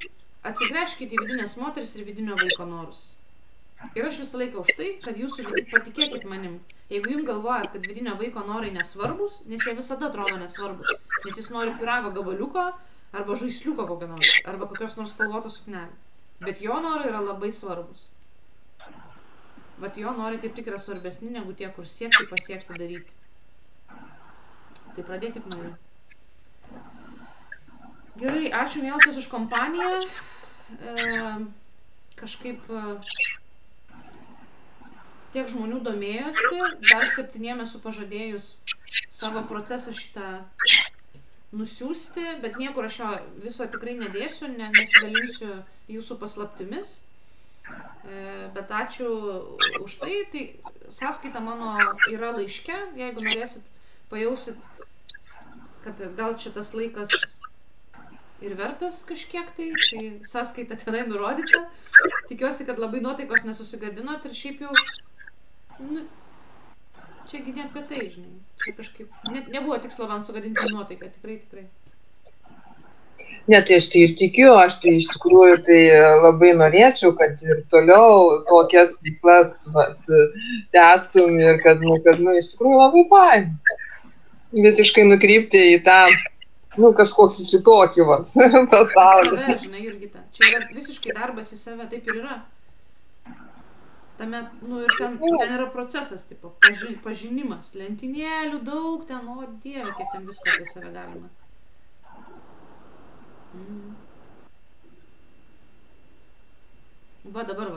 atsigręžkite į vidinės moteris ir vidinio vaiko norus. Ir aš visą laiką už tai, kad jūsų patikėkit manim. Jeigu jums galvojat, kad vidinio vaiko norai nesvarbus, nes jie visada atrodo nesvarbus, nes jis nori pyrago gabaliuko arba žaisliuko kokio nors, arba kokios nors spalvotos suknelės. Bet jo norai yra labai svarbus. Vat jo norai kaip tik yra svarbesni negu tie, kur siekti, pasiekti, daryti. Tai pradėkit nuo jų. Gerai, ačiū mielosios už kompaniją. Kažkaip tiek žmonių domėjosi, dar 7 esu pažadėjus savo procesą šitą nusiųsti, bet niekur aš jo viso tikrai nedėsiu, nesidalinsiu jūsų paslaptimis. Bet ačiū už tai. Tai sąskaita mano yra laiške, jeigu norėsit, pajausit, kad gal čia tas laikas ir vertas kažkiek tai sąskaita tenai nurodyta. Tikiuosi, kad labai nuotaikos nesusigadinot ir šiaip jau, čiagi ne apie tai, žinai, čia kažkaip, nebuvo tikslo man sugadinti nuotaiką, tikrai. Ne, tai aš tai ir tikiu, aš tai iš tikrųjų tai labai norėčiau, kad ir toliau tokias veiklas tęstum ir kad, iš tikrųjų labai fain. Visiškai nukrypti į tą, kažkokį kitokį pasaulį. Save, žinai, Jurgita, čia yra visiškai darbas į save, taip ir yra. Tame, ir ten yra procesas, tipo, pažinimas, lentynėlių daug ten, o Dieve, kiek ten visko apie save galima. Va dabar,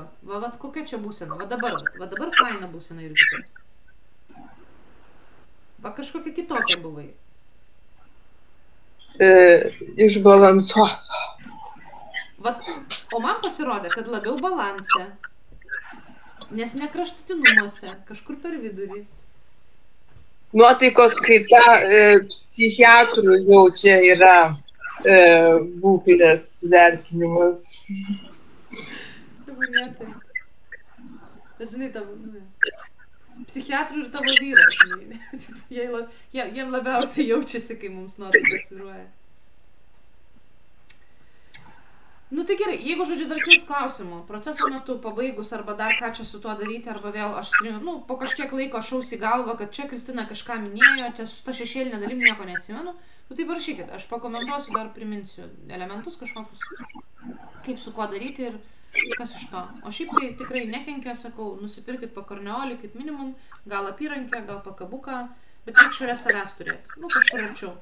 kokia čia būsena, va dabar faina būsena ir kita. Va kažkokia kitokia buvai. Išbalansuota. O man pasirodė, kad labiau balanse, nes ne kraštutinumuose, kažkur per vidurį. Nuotaikos kaita psichiatrų jau čia yra būklės vertinimas. Turbūt. Bet žinai, psichiatrų ir tavo vyras, žinai. Jiem labiausiai jaučiasi, kai mums nuotaika svyruoja. Tai gerai, jeigu, žodžiu, dar kils klausimų, proceso metu pabaigus arba dar ką čia su tuo daryti, arba vėl aš po kažkiek laiko šaus į galvą, kad čia Kristina kažką minėjo, čia su ta šešėlinė dalim nieko neatsimenu, tai parašykit, aš pakomentuosiu, dar priminsiu elementus kažkokius, kaip su kuo daryti ir kas iš to. O šiaip tai tikrai nekenkia, sakau, nusipirkit pakarniolį kaip minimum, gal apyrankę, gal pakabuką, bet reik šalia savęs turėti, kažkur arčiau.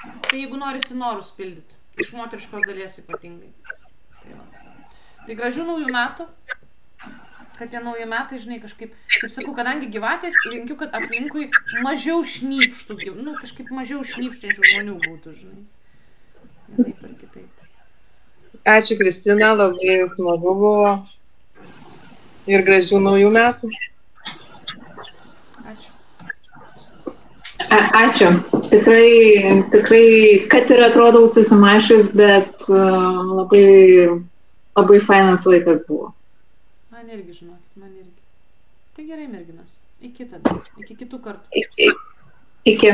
Tai jeigu norisi norus pildyti, iš moteriškos dalies ypatingai. Tai gražių naujų metų, kad tie nauji metai, žinai, kažkaip, kaip sakau, kadangi gyvatės, linkiu, kad aplinkui mažiau šnypštų, kažkaip mažiau šnypščiančių žmonių būtų, žinai. Vienaip ar kitaip. Ačiū, Kristina, labai smagu buvo. Ir gražių naujų metų. Ačiū. Ačiū. Tikrai, kad ir atrodau susimašius, bet labai fainas laikas buvo. Man irgi, žinokit, man irgi. Tai gerai, merginas. Iki tada. Iki kitų kartų. Iki.